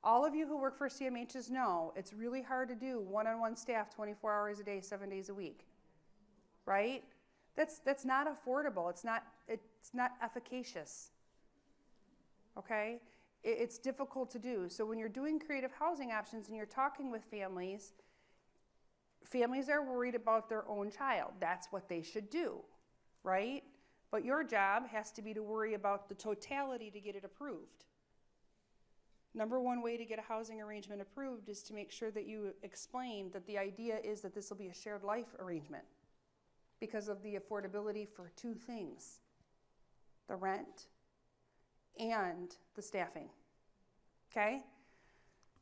All of you who work for CMHs know it's really hard to do one-on-one staff 24 hours a day, 7 days a week. Right? That's not affordable. It's not efficacious. Okay? It's difficult to do. So when you're doing creative housing options and you're talking with families, families are worried about their own child. That's what they should do, right? But your job has to be to worry about the totality to get it approved. Number one way to get a housing arrangement approved is to make sure that you explain that the idea is that this will be a shared life arrangement because of the affordability for two things, the rent and the staffing, okay?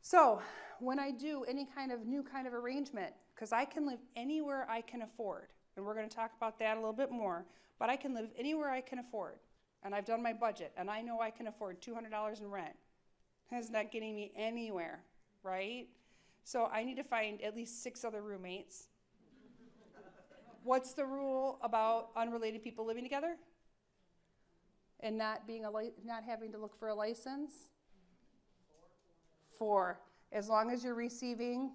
So when I do any kind of new kind of arrangement, because I can live anywhere I can afford, and we're going to talk about that a little bit more, but I can live anywhere I can afford, and I've done my budget, and I know I can afford $200 in rent. That's not getting me anywhere, right? So I need to find at least 6 other roommates. What's the rule about unrelated people living together? And not having to look for a license? 4. As long as you're receiving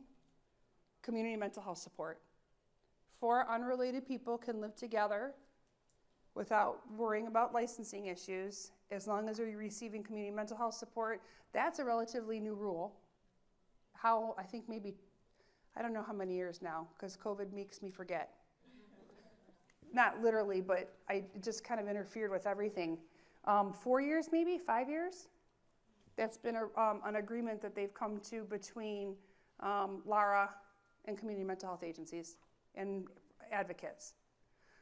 community mental health support. 4 unrelated people can live together without worrying about licensing issues, as long as you're receiving community mental health support. That's a relatively new rule. I think maybe, I don't know how many years now, because COVID makes me forget. Not literally, but it just kind of interfered with everything. 4 years maybe, 5 years? That's been an agreement that they've come to between LARA and community mental health agencies and advocates.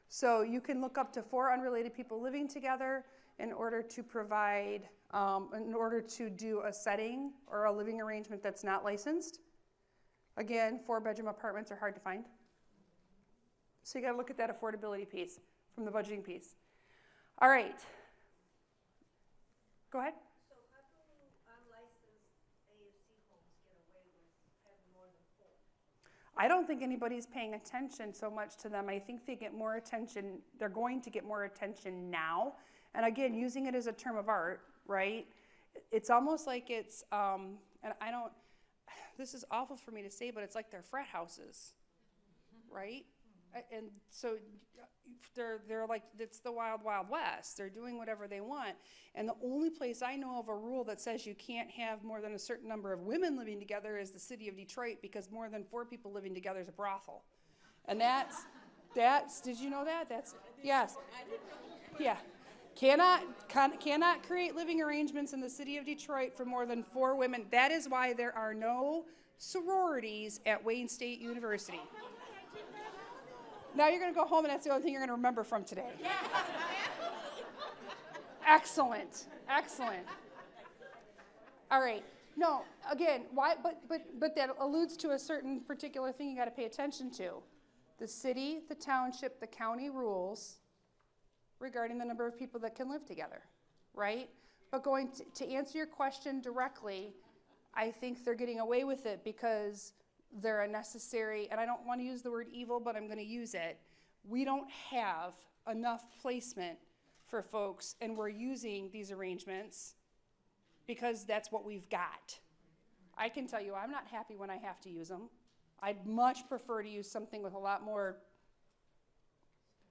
So you can look up to 4 unrelated people living together in order to provide, in order to do a setting or a living arrangement that's not licensed. Again, 4-bedroom apartments are hard to find. So you gotta look at that affordability piece from the budgeting piece. All right. Go ahead. So how do unlicensed AFC homes get away with having more than 4? I don't think anybody's paying attention so much to them. I think they get more attention, they're going to get more attention now. And again, using it as a term of art, right? It's almost like it's, and this is awful for me to say, but it's like they're frat houses, right? And so they're like, it's the wild, wild west. They're doing whatever they want. And the only place I know of a rule that says you can't have more than a certain number of women living together is the city of Detroit, because more than 4 people living together is a brothel. And that's, did you know that? That's, yes. Yeah. Cannot create living arrangements in the city of Detroit for more than 4 women. That is why there are no sororities at Wayne State University. Now you're going to go home and that's the only thing you're going to remember from today. Excellent. Excellent. All right. No, again, why? But that alludes to a certain particular thing you got to pay attention to. The city, the township, the county rules regarding the number of people that can live together, right? But going to answer your question directly, I think they're getting away with it because they're unnecessary, and I don't want to use the word evil, but I'm going to use it. We don't have enough placement for folks, and we're using these arrangements because that's what we've got. I can tell you I'm not happy when I have to use them. I'd much prefer to use something with a lot more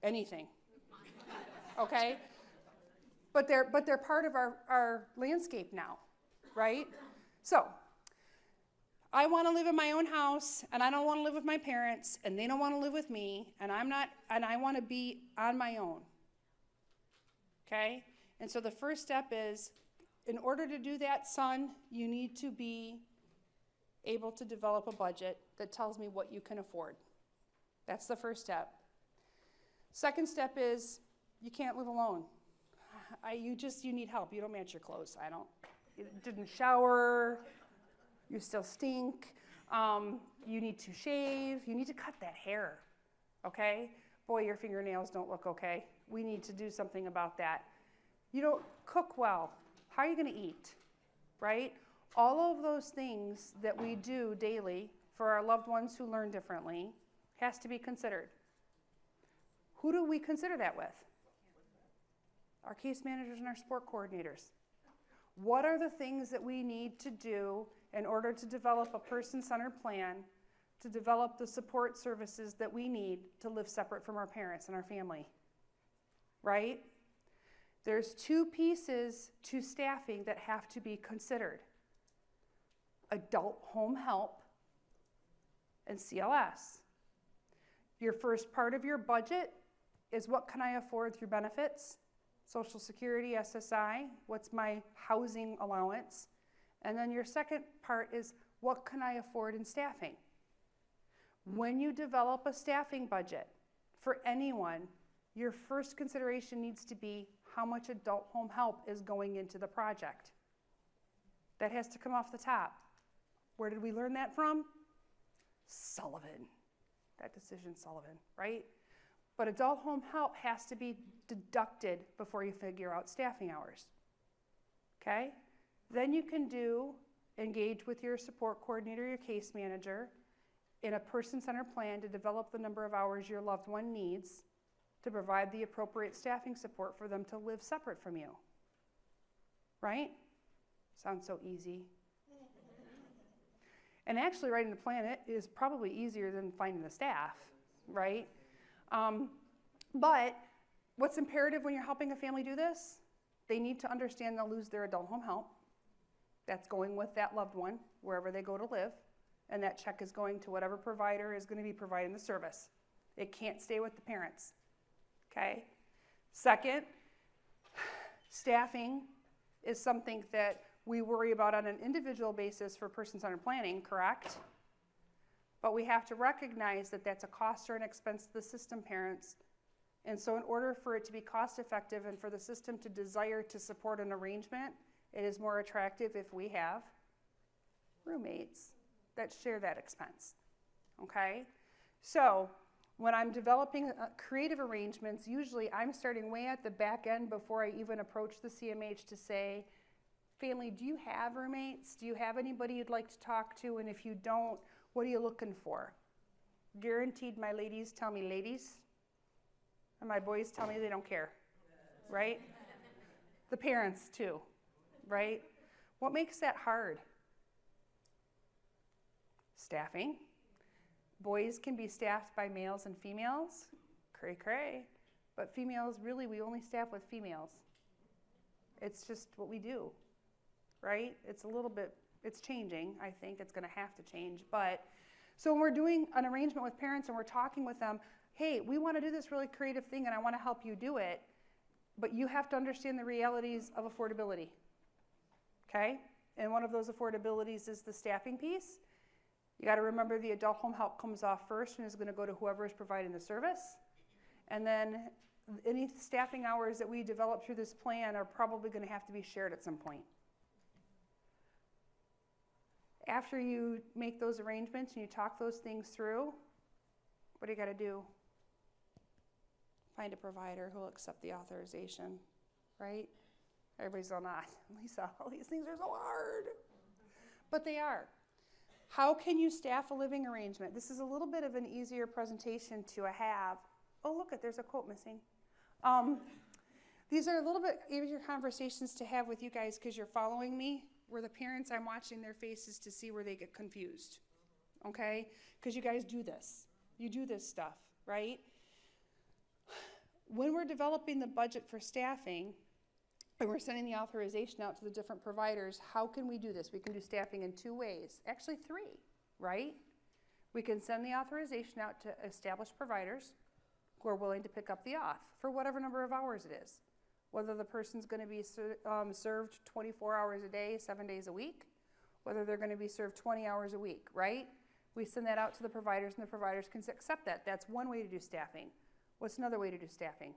anything, okay? But they're part of our landscape now, right? So I want to live in my own house, and I don't want to live with my parents, and they don't want to live with me, and I want to be on my own. Okay? And so the first step is, in order to do that, son, you need to be able to develop a budget that tells me what you can afford. That's the first step. Second step is, you can't live alone. You need help. You don't match your clothes. You didn't shower. You still stink. You need to shave. You need to cut that hair, okay? Boy, your fingernails don't look okay. We need to do something about that. You don't cook well. How are you going to eat, right? All of those things that we do daily for our loved ones who learn differently has to be considered. Who do we consider that with? Our case managers and our sport coordinators. What are the things that we need to do in order to develop a person-centered plan, to develop the support services that we need to live separate from our parents and our family, right? There's 2 pieces to staffing that have to be considered: adult home help and CLS. Your first part of your budget is, what can I afford through benefits? Social Security, SSI, what's my housing allowance? And then your second part is, what can I afford in staffing? When you develop a staffing budget for anyone, your first consideration needs to be how much adult home help is going into the project. That has to come off the top. Where did we learn that from? Sullivan. That decision, Sullivan, right? But adult home help has to be deducted before you figure out staffing hours, okay? Then you can engage with your support coordinator, your case manager, in a person-centered plan to develop the number of hours your loved one needs to provide the appropriate staffing support for them to live separate from you, right? Sounds so easy. And actually writing the plan is probably easier than finding the staff, right? But what's imperative when you're helping a family do this? They need to understand they'll lose their adult home help. That's going with that loved one wherever they go to live, and that check is going to whatever provider is going to be providing the service. It can't stay with the parents, okay? Second, staffing is something that we worry about on an individual basis for person-centered planning, correct? But we have to recognize that that's a cost or an expense to the system parents. And so in order for it to be cost effective and for the system to desire to support an arrangement, it is more attractive if we have roommates that share that expense, okay? So when I'm developing creative arrangements, usually I'm starting way at the back end before I even approach the CMH to say, family, do you have roommates? Do you have anybody you'd like to talk to? And if you don't, what are you looking for? Guaranteed my ladies tell me ladies, and my boys tell me they don't care, right? The parents too, right? What makes that hard? Staffing. Boys can be staffed by males and females, cray cray, but females, really, we only staff with females. It's just what we do, right? It's a little bit, it's changing, I think it's gonna have to change, but, so when we're doing an arrangement with parents and we're talking with them, hey, we wanna do this really creative thing and I wanna help you do it, but you have to understand the realities of affordability, okay? And one of those affordabilities is the staffing piece. You got to remember the adult home help comes off first and is going to go to whoever is providing the service. And then any staffing hours that we develop through this plan are probably going to have to be shared at some point. After you make those arrangements and you talk those things through, what do you got to do? Find a provider who will accept the authorization, right? Everybody's all not. Lisa, all these things are so hard. But they are. How can you staff a living arrangement? This is a little bit of an easier presentation to have. Oh, look, there's a quote missing. These are a little bit easier conversations to have with you guys because you're following me. Where the parents, I'm watching their faces to see where they get confused, okay? Because you guys do this. You do this stuff, right? When we're developing the budget for staffing, and we're sending the authorization out to the different providers, how can we do this? We can do staffing in 2 ways, actually 3, right? We can send the authorization out to established providers who are willing to pick up the auth for whatever number of hours it is. Whether the person's gonna be served 24 hours a day, 7 days a week, whether they're gonna be served 20 hours a week, right? We send that out to the providers and the providers can accept that. That's one way to do staffing. What's another way to do staffing?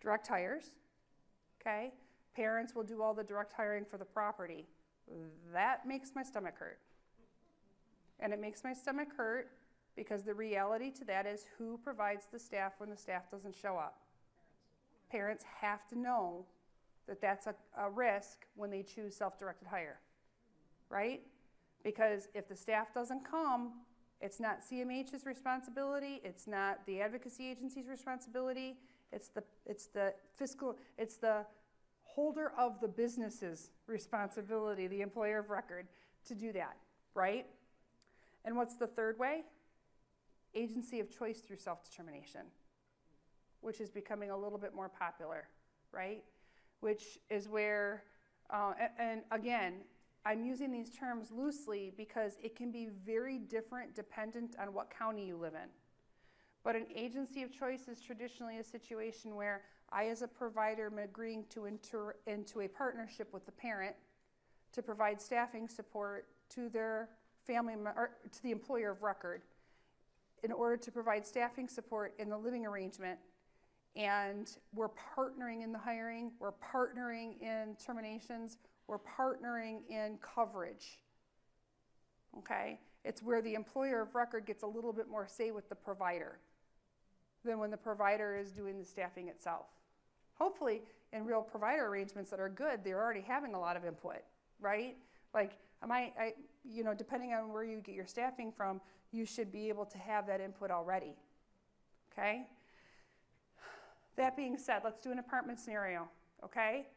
Direct hires. Okay, parents will do all the direct hiring for the property. That makes my stomach hurt. And it makes my stomach hurt because the reality to that is who provides the staff when the staff doesn't show up? Parents have to know that that's a risk when they choose self-directed hire, right? Because if the staff doesn't come, it's not CMH's responsibility, it's not the advocacy agency's responsibility, it's the holder of the business's responsibility, the employer of record, to do that, right? And what's the third way? Agency of choice through self-determination, which is becoming a little bit more popular, right? Which is where, and again, I'm using these terms loosely because it can be very different dependent on what county you live in. But an agency of choice is traditionally a situation where I, as a provider, am agreeing to enter into a partnership with the parent to provide staffing support to their family, or to the employer of record in order to provide staffing support in the living arrangement. And we're partnering in the hiring, we're partnering in terminations, we're partnering in coverage, okay? It's where the employer of record gets a little bit more say with the provider than when the provider is doing the staffing itself. Hopefully, in real provider arrangements that are good, they're already having a lot of input, right? Like, depending on where you get your staffing from, you should be able to have that input already, okay? That being said, let's do an apartment scenario, okay?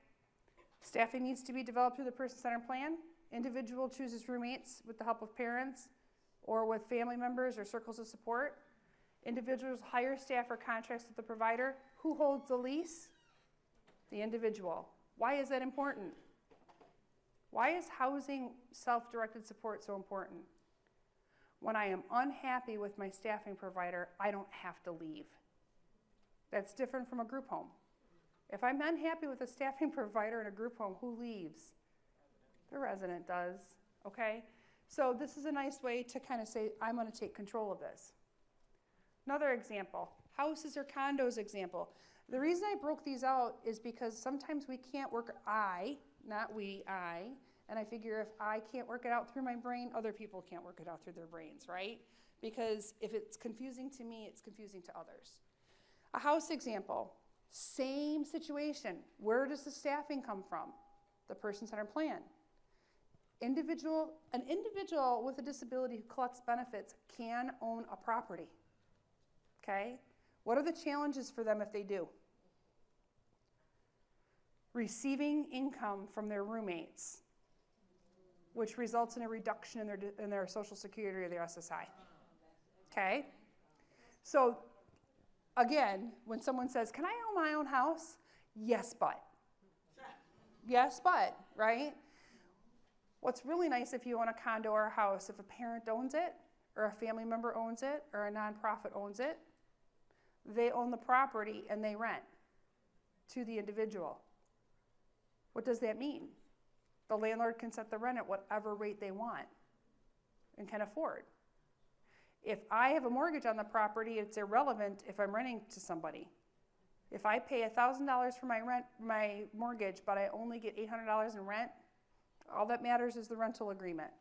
Staffing needs to be developed through the person-centered plan. Individual chooses roommates with the help of parents or with family members or circles of support. Individuals hire staff or contracts with the provider. Who holds the lease? The individual. Why is that important? Why is housing self-directed support so important? When I am unhappy with my staffing provider, I don't have to leave. That's different from a group home. If I'm unhappy with a staffing provider in a group home, who leaves? The resident does, okay? So this is a nice way to kind of say, I'm gonna take control of this. Another example, houses or condos example. The reason I broke these out is because sometimes we can't work, not we, and I figure if I can't work it out through my brain, other people can't work it out through their brains, right? Because if it's confusing to me, it's confusing to others. A house example, same situation. Where does the staffing come from? The person-centered plan. An individual with a disability who collects benefits can own a property, okay? What are the challenges for them if they do? Receiving income from their roommates. which results in a reduction in their Social Security or their SSI. Okay? So, again, when someone says, can I own my own house? Yes, but. Yes, but, right? What's really nice if you own a condo or a house, if a parent owns it, or a family member owns it, or a nonprofit owns it, they own the property and they rent to the individual. What does that mean? The landlord can set the rent at whatever rate they want and can afford. If I have a mortgage on the property, it's irrelevant if I'm renting to somebody. If I pay $1,000 for my mortgage, but I only get $800 in rent, all that matters is the rental agreement.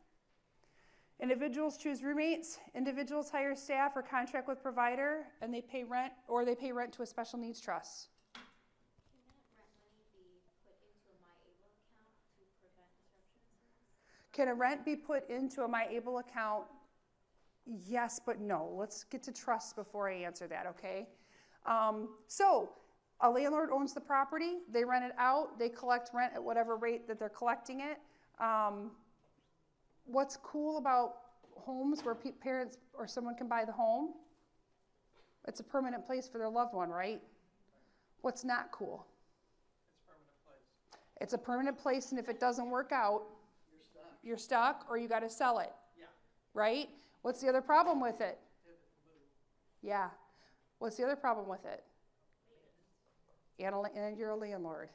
Individuals choose roommates. Individuals hire staff or contract with provider, and they pay rent, or they pay rent to a special needs trust. Can a rent be put into a MyAble account? Yes, but no. Let's get to trust before I answer that, okay? So a landlord owns the property. They rent it out. They collect rent at whatever rate that they're collecting it. What's cool about homes where parents or someone can buy the home? It's a permanent place for their loved one, right? What's not cool? It's a permanent place. It's a permanent place, and if it doesn't work out, you're stuck, or you got to sell it. Yeah. Right? What's the other problem with it? Yeah. What's the other problem with it? And you're a landlord,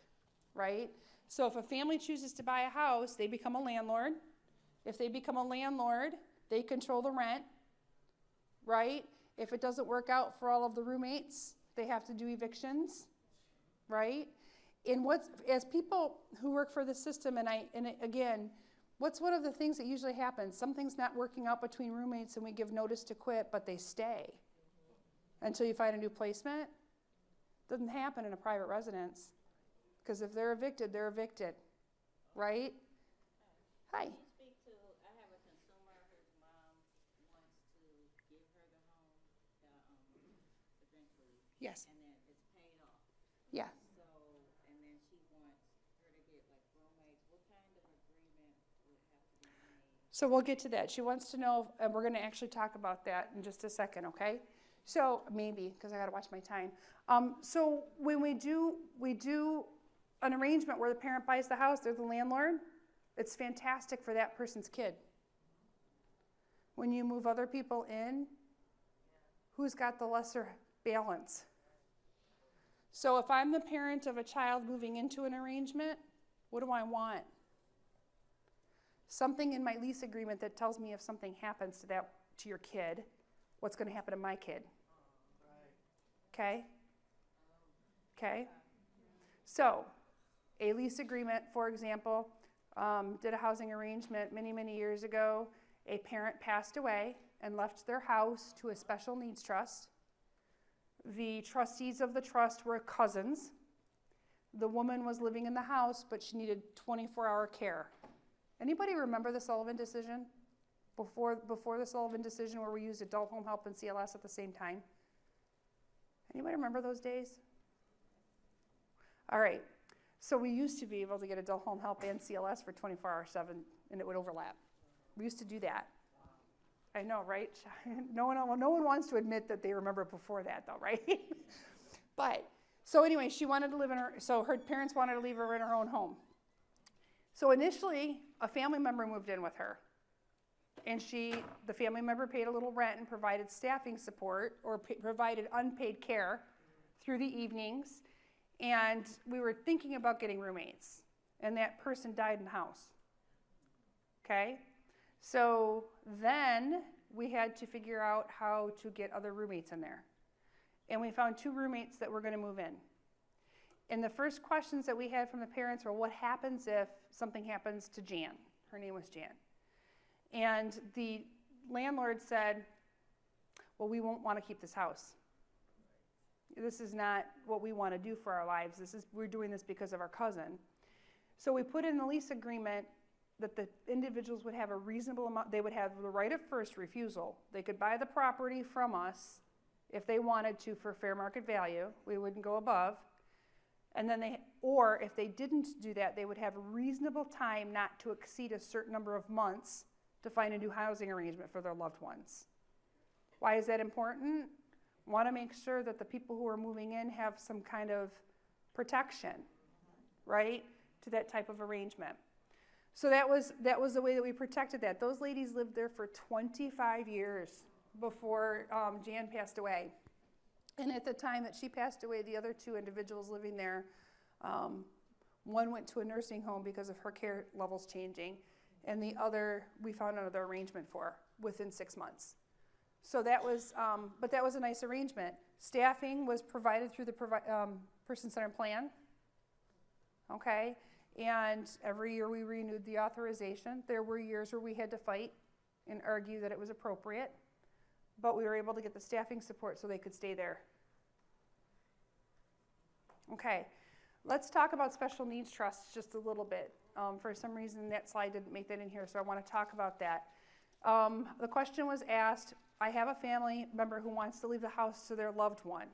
right? So if a family chooses to buy a house, they become a landlord. If they become a landlord, they control the rent, right? If it doesn't work out for all of the roommates, they have to do evictions, right? And as people who work for the system, again, what's one of the things that usually happens? Something's not working out between roommates and we give notice to quit, but they stay until you find a new placement. Doesn't happen in a private residence, because if they're evicted, right? Hi. I have a consumer whose mom wants to give her the home eventually. Yes. And then it's paid off. Yeah. So, and then she wants her to get like roommates. What kind of agreement would have to be made? So we'll get to that. She wants to know, and we're going to actually talk about that in just a second, okay? So maybe, because I got to watch my time. So when we do an arrangement where the parent buys the house, they're the landlord, it's fantastic for that person's kid. When you move other people in, who's got the lesser balance? So if I'm the parent of a child moving into an arrangement, what do I want? Something in my lease agreement that tells me if something happens to your kid, what's going to happen to my kid. Okay? Okay? So, a lease agreement, for example, did a housing arrangement many, many years ago. A parent passed away and left their house to a special needs trust. The trustees of the trust were cousins. The woman was living in the house, but she needed 24-hour care. Anybody remember the Sullivan decision? Before the Sullivan decision, where we used adult home help and CLS at the same time? Anybody remember those days? All right. So we used to be able to get adult home help and CLS for 24/7, and it would overlap. We used to do that. I know, right? No one wants to admit that they remember before that, though, right? But so anyway, her parents wanted to leave her in her own home. So initially, a family member moved in with her. And the family member paid a little rent and provided staffing support, or provided unpaid care through the evenings. And we were thinking about getting roommates. And that person died in the house. Okay? So then we had to figure out how to get other roommates in there. And we found 2 roommates that were going to move in. And the first questions that we had from the parents were, what happens if something happens to Jan? Her name was Jan. And the landlord said, well, we won't want to keep this house. This is not what we want to do for our lives. We're doing this because of our cousin. So we put in the lease agreement that the individuals would have a reasonable amount, they would have the right of first refusal. They could buy the property from us if they wanted to for fair market value. We wouldn't go above. And then or if they didn't do that, they would have a reasonable time not to exceed a certain number of months to find a new housing arrangement for their loved ones. Why is that important? Want to make sure that the people who are moving in have some kind of protection, right, to that type of arrangement. So that was the way that we protected that. Those ladies lived there for 25 years before Jan passed away. And at the time that she passed away, the other two individuals living there, one went to a nursing home because of her care levels changing, and the other we found another arrangement for within 6 months. So that was, but that was a nice arrangement. Staffing was provided through the person-centered plan, okay? And every year we renewed the authorization. There were years where we had to fight and argue that it was appropriate, but we were able to get the staffing support so they could stay there. Okay, let's talk about special needs trusts just a little bit. For some reason that slide didn't make that in here, so I want to talk about that. The question was asked, I have a family member who wants to leave the house to their loved one,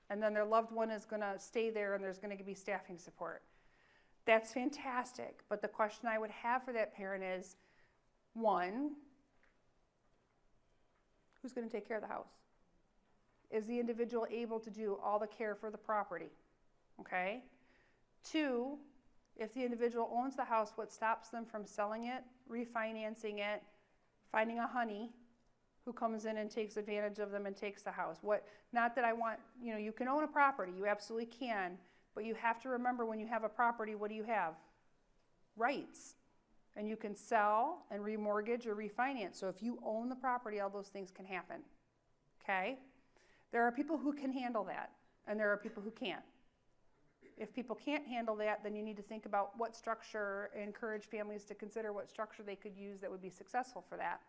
and then their loved one is going to stay there and there's going to be staffing support. That's fantastic, but the question I would have for that parent is, one, who's going to take care of the house? Is the individual able to do all the care for the property? Okay. Two, if the individual owns the house, what stops them from selling it, refinancing it, finding a honey who comes in and takes advantage of them and takes the house? Not that I want, you can own a property, you absolutely can, but you have to remember when you have a property, what do you have? Rights. And you can sell and remortgage or refinance. So if you own the property, all those things can happen. Okay? There are people who can handle that, and there are people who can't. If people can't handle that, then you need to think about what structure, encourage families to consider what structure they could use that would be successful for that.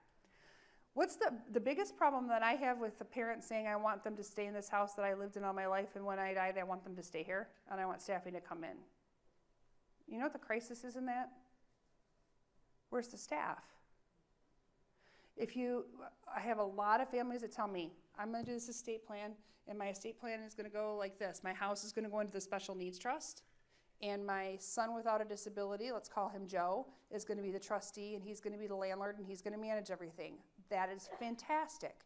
What's the biggest problem that I have with the parents saying, I want them to stay in this house that I lived in all my life, and when I die, I want them to stay here, and I want staffing to come in? You know what the crisis is in that? Where's the staff? I have a lot of families that tell me, I'm going to do this estate plan, and my estate plan is going to go like this. My house is going to go into the special needs trust, and my son without a disability, let's call him Joe, is going to be the trustee, and he's going to be the landlord, and he's going to manage everything. That is fantastic.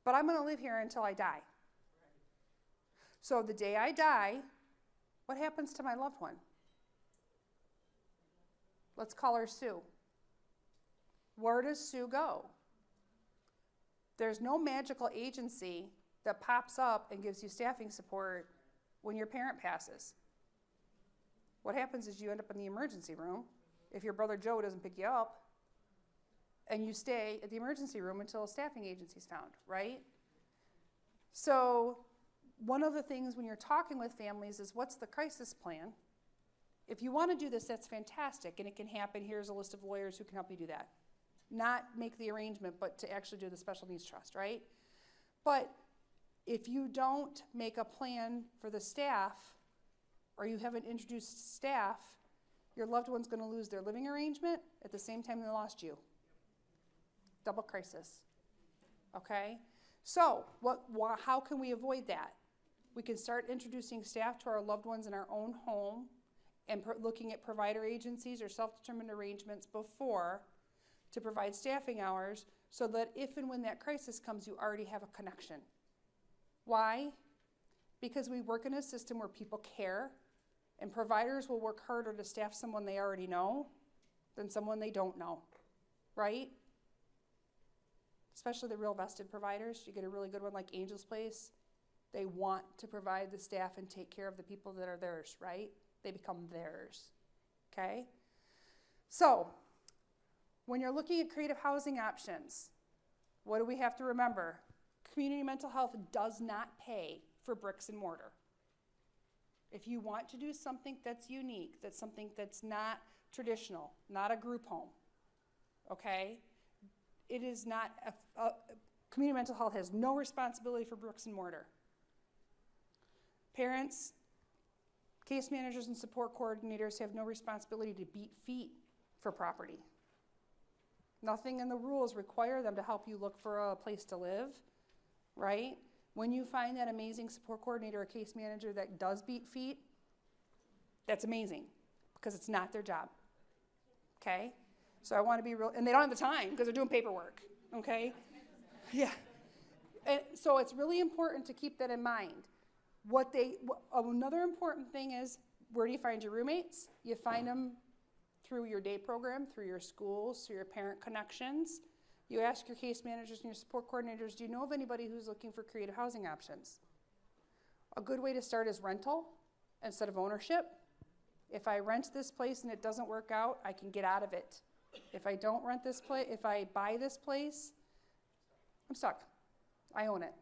But I'm going to live here until I die. So the day I die, what happens to my loved one? Let's call her Sue. Where does Sue go? There's no magical agency that pops up and gives you staffing support when your parent passes. What happens is you end up in the emergency room if your brother Joe doesn't pick you up, and you stay at the emergency room until a staffing agency is found, right? So one of the things when you're talking with families is, what's the crisis plan? If you want to do this, that's fantastic, and it can happen. Here's a list of lawyers who can help you do that. Not make the arrangement, but to actually do the special needs trust, right? But if you don't make a plan for the staff, or you haven't introduced staff, your loved one's going to lose their living arrangement at the same time they lost you. Double crisis, okay? So how can we avoid that? We can start introducing staff to our loved ones in our own home and looking at provider agencies or self-determined arrangements before to provide staffing hours so that if and when that crisis comes, you already have a connection. Why? Because we work in a system where people care, and providers will work harder to staff someone they already know than someone they don't know, right? Especially the real vested providers. You get a really good one like Angel's Place. They want to provide the staff and take care of the people that are theirs, right? They become theirs, okay? So, when you're looking at creative housing options, what do we have to remember? Community mental health does not pay for bricks and mortar. If you want to do something that's unique, that's something that's not traditional, not a group home, okay? It is not, community mental health has no responsibility for bricks and mortar. Parents, case managers, and support coordinators have no responsibility to beat feet for property. Nothing in the rules require them to help you look for a place to live, right? When you find that amazing support coordinator or case manager that does beat feet, that's amazing because it's not their job. Okay? So I want to be real, and they don't have the time because they're doing paperwork. Okay? Yeah. And so it's really important to keep that in mind. Another important thing is, where do you find your roommates? You find them through your day program, through your schools, through your parent connections. You ask your case managers and your support coordinators, do you know of anybody who's looking for creative housing options? A good way to start is rental instead of ownership. If I rent this place and it doesn't work out, I can get out of it. If I don't rent this place, if I buy this place, I'm stuck. I own it.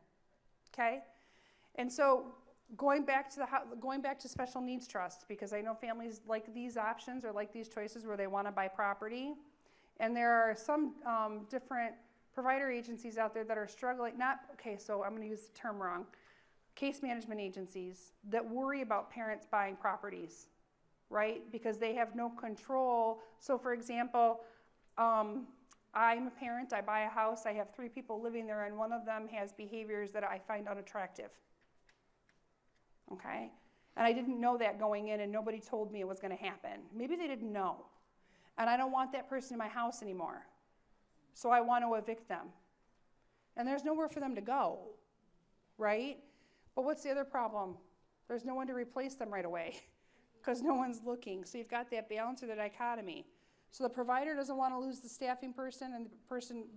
Okay? And so going back to special needs trust, because I know families like these options or like these choices where they want to buy property. And there are some different provider agencies out there that are struggling, so I'm going to use the term wrong. Case management agencies that worry about parents buying properties, right? Because they have no control. So for example, I'm a parent, I buy a house, I have 3 people living there, and one of them has behaviors that I find unattractive. Okay? And I didn't know that going in, and nobody told me it was going to happen. Maybe they didn't know. And I don't want that person in my house anymore. So I want to evict them. And there's nowhere for them to go, right? But what's the other problem? There's no one to replace them right away because no one's looking. So you've got that balance or the dichotomy. So the provider doesn't want to lose the staffing person, and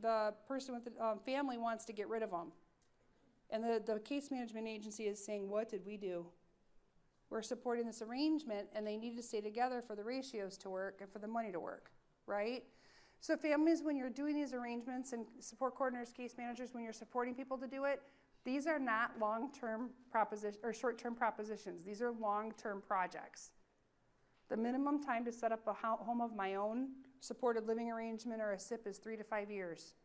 the person with the family wants to get rid of them. And the case management agency is saying, what did we do? We're supporting this arrangement, and they need to stay together for the ratios to work and for the money to work, right? So families, when you're doing these arrangements, and support coordinators, case managers, when you're supporting people to do it, these are not long-term propositions or short-term propositions. These are long-term projects. The minimum time to set up a home of my own, supported living arrangement, or a SIP is 3 to 5 years,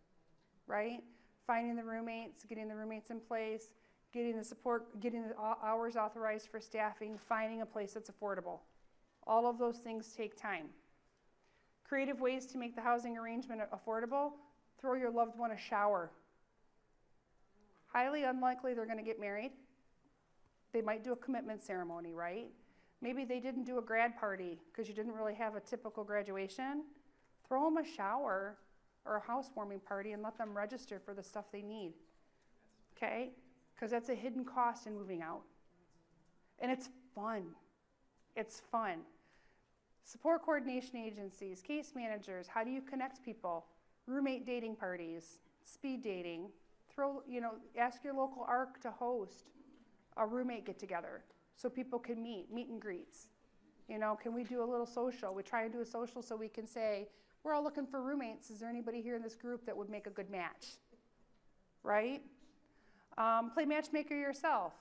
right? Finding the roommates, getting the roommates in place, getting the support, getting the hours authorized for staffing, finding a place that's affordable. All of those things take time. Creative ways to make the housing arrangement affordable: throw your loved one a shower. Highly unlikely they're going to get married. They might do a commitment ceremony, right? Maybe they didn't do a grad party because you didn't really have a typical graduation. Throw them a shower or a housewarming party and let them register for the stuff they need, okay? Because that's a hidden cost in moving out. And it's fun. It's fun. Support coordination agencies, case managers, how do you connect people? Roommate dating parties, speed dating. Ask your local ARC to host a roommate get-together so people can meet and greets. Can we do a little social? We try and do a social so we can say, we're all looking for roommates. Is there anybody here in this group that would make a good match? Right? Play matchmaker yourself.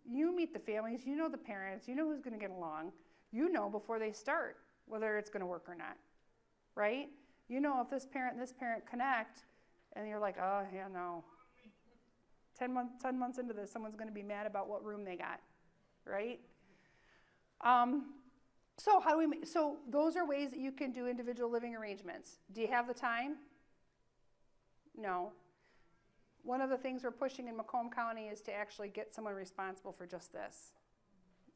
You meet the families, you know the parents, you know who's going to get along. You know before they start whether it's going to work or not, right? You know if this parent and this parent connect, and you're like, oh, yeah, no. 10 months into this, someone's going to be mad about what room they got, right? So those are ways that you can do individual living arrangements. Do you have the time? No. One of the things we're pushing in Macomb County is to actually get someone responsible for just this,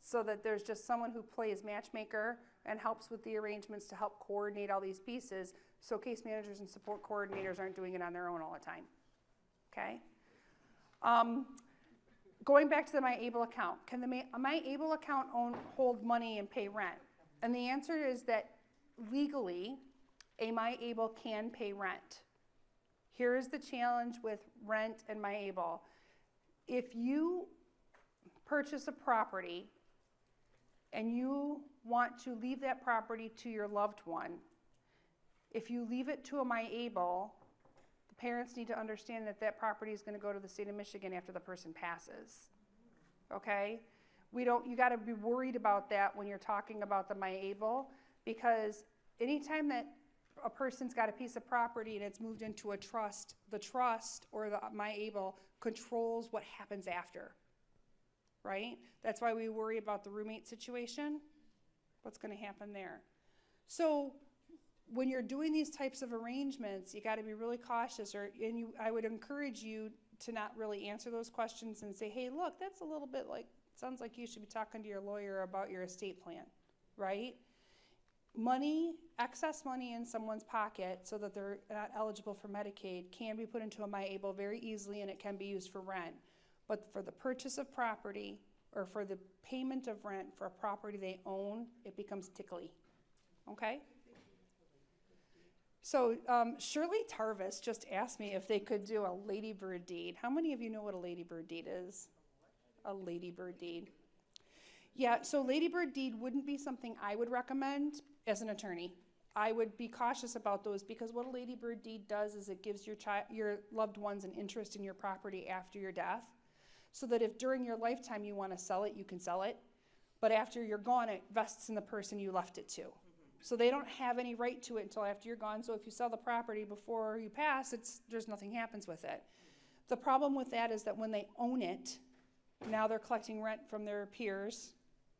so that there's just someone who plays matchmaker and helps with the arrangements to help coordinate all these pieces, so case managers and support coordinators aren't doing it on their own all the time, okay? Going back to the MyAble account, can the MyAble account hold money and pay rent? And the answer is that legally, a MyAble can pay rent. Here is the challenge with rent and MyAble. If you purchase a property and you want to leave that property to your loved one, if you leave it to a MyAble, the parents need to understand that that property is going to go to the state of Michigan after the person passes. Okay? You got to be worried about that when you're talking about the MyAble, because anytime that a person's got a piece of property and it's moved into a trust, the trust or the MyAble controls what happens after, right? That's why we worry about the roommate situation. What's going to happen there? So when you're doing these types of arrangements, you got to be really cautious, I would encourage you to not really answer those questions and say, hey, look, that's a little bit like, sounds like you should be talking to your lawyer about your estate plan, right? Money, excess money in someone's pocket so that they're not eligible for Medicaid can be put into a MyAble very easily, and it can be used for rent. But for the purchase of property or for the payment of rent for a property they own, it becomes tickly, okay? So Shirley Tarvis just asked me if they could do a ladybird deed. How many of you know what a ladybird deed is? A ladybird deed. Yeah, so ladybird deed wouldn't be something I would recommend as an attorney. I would be cautious about those because what a ladybird deed does is it gives your loved ones an interest in your property after your death, so that if during your lifetime you want to sell it, you can sell it, but after you're gone, it vests in the person you left it to. So they don't have any right to it until after you're gone. So if you sell the property before you pass, there's nothing happens with it. The problem with that is that when they own it, now they're collecting rent from their peers,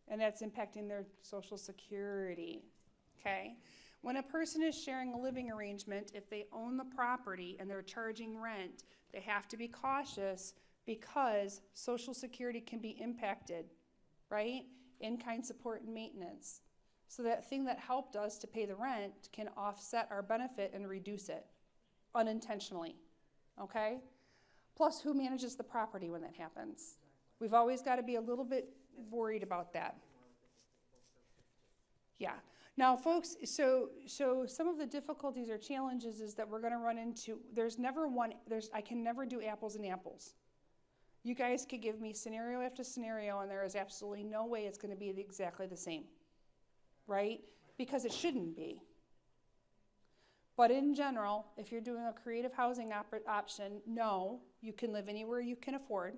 and that's impacting their Social Security, okay? When a person is sharing a living arrangement, if they own the property and they're charging rent, they have to be cautious because Social Security can be impacted, right? In-kind support and maintenance. So that thing that helped us to pay the rent can offset our benefit and reduce it unintentionally, okay? Plus, who manages the property when that happens? We've always got to be a little bit worried about that. Yeah. Now, folks, so some of the difficulties or challenges is that we're going to run into, I can never do apples and apples. You guys could give me scenario after scenario, and there is absolutely no way it's going to be exactly the same, right? Because it shouldn't be. But in general, if you're doing a creative housing option, no, you can live anywhere you can afford.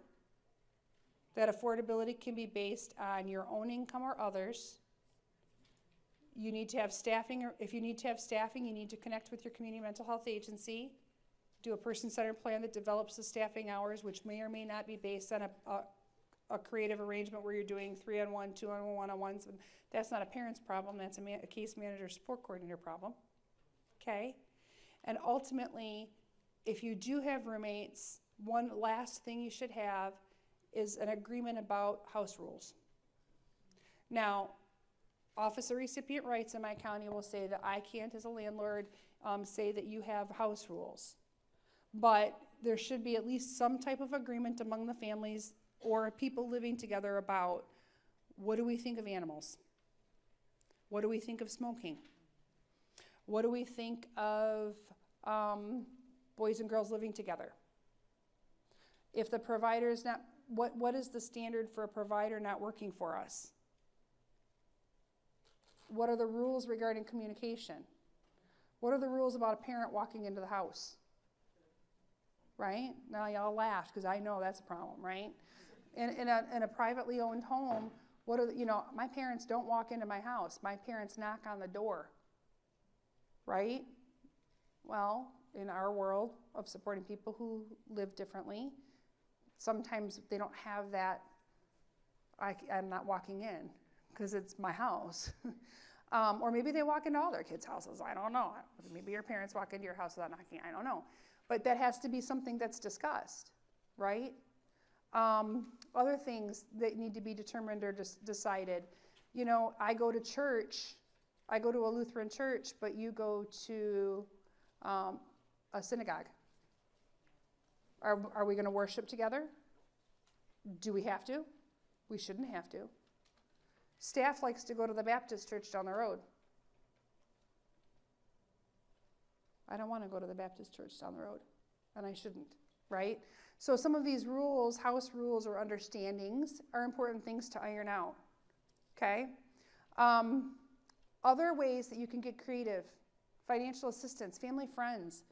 That affordability can be based on your own income or others. You need to have staffing, or if you need to have staffing, you need to connect with your community mental health agency. Do a person-centered plan that develops the staffing hours, which may or may not be based on a creative arrangement where you're doing 3-on-1, 2-on-1, one-on-ones. That's not a parent's problem, that's a case manager support coordinator problem, okay? And ultimately, if you do have roommates, one last thing you should have is an agreement about house rules. Now, Office of Recipient Rights in my county will say that I can't, as a landlord, say that you have house rules. But there should be at least some type of agreement among the families or people living together about what do we think of animals? What do we think of smoking? What do we think of boys and girls living together? If the provider's not, what is the standard for a provider not working for us? What are the rules regarding communication? What are the rules about a parent walking into the house? Right? Now y'all laughed because I know that's a problem, right? In a privately owned home, my parents don't walk into my house. My parents knock on the door, right? Well, in our world of supporting people who live differently, sometimes they don't have that, I'm not walking in because it's my house. Or maybe they walk into all their kids' houses, I don't know. Maybe your parents walk into your house without knocking, I don't know. But that has to be something that's discussed, right? Other things that need to be determined or decided. You know, I go to church, I go to a Lutheran church, but you go to a synagogue. Are we going to worship together? Do we have to? We shouldn't have to. Staff likes to go to the Baptist church down the road. I don't want to go to the Baptist church down the road, and I shouldn't, right? So some of these rules, house rules or understandings, are important things to iron out, okay? Other ways that you can get creative: financial assistance, family, friends.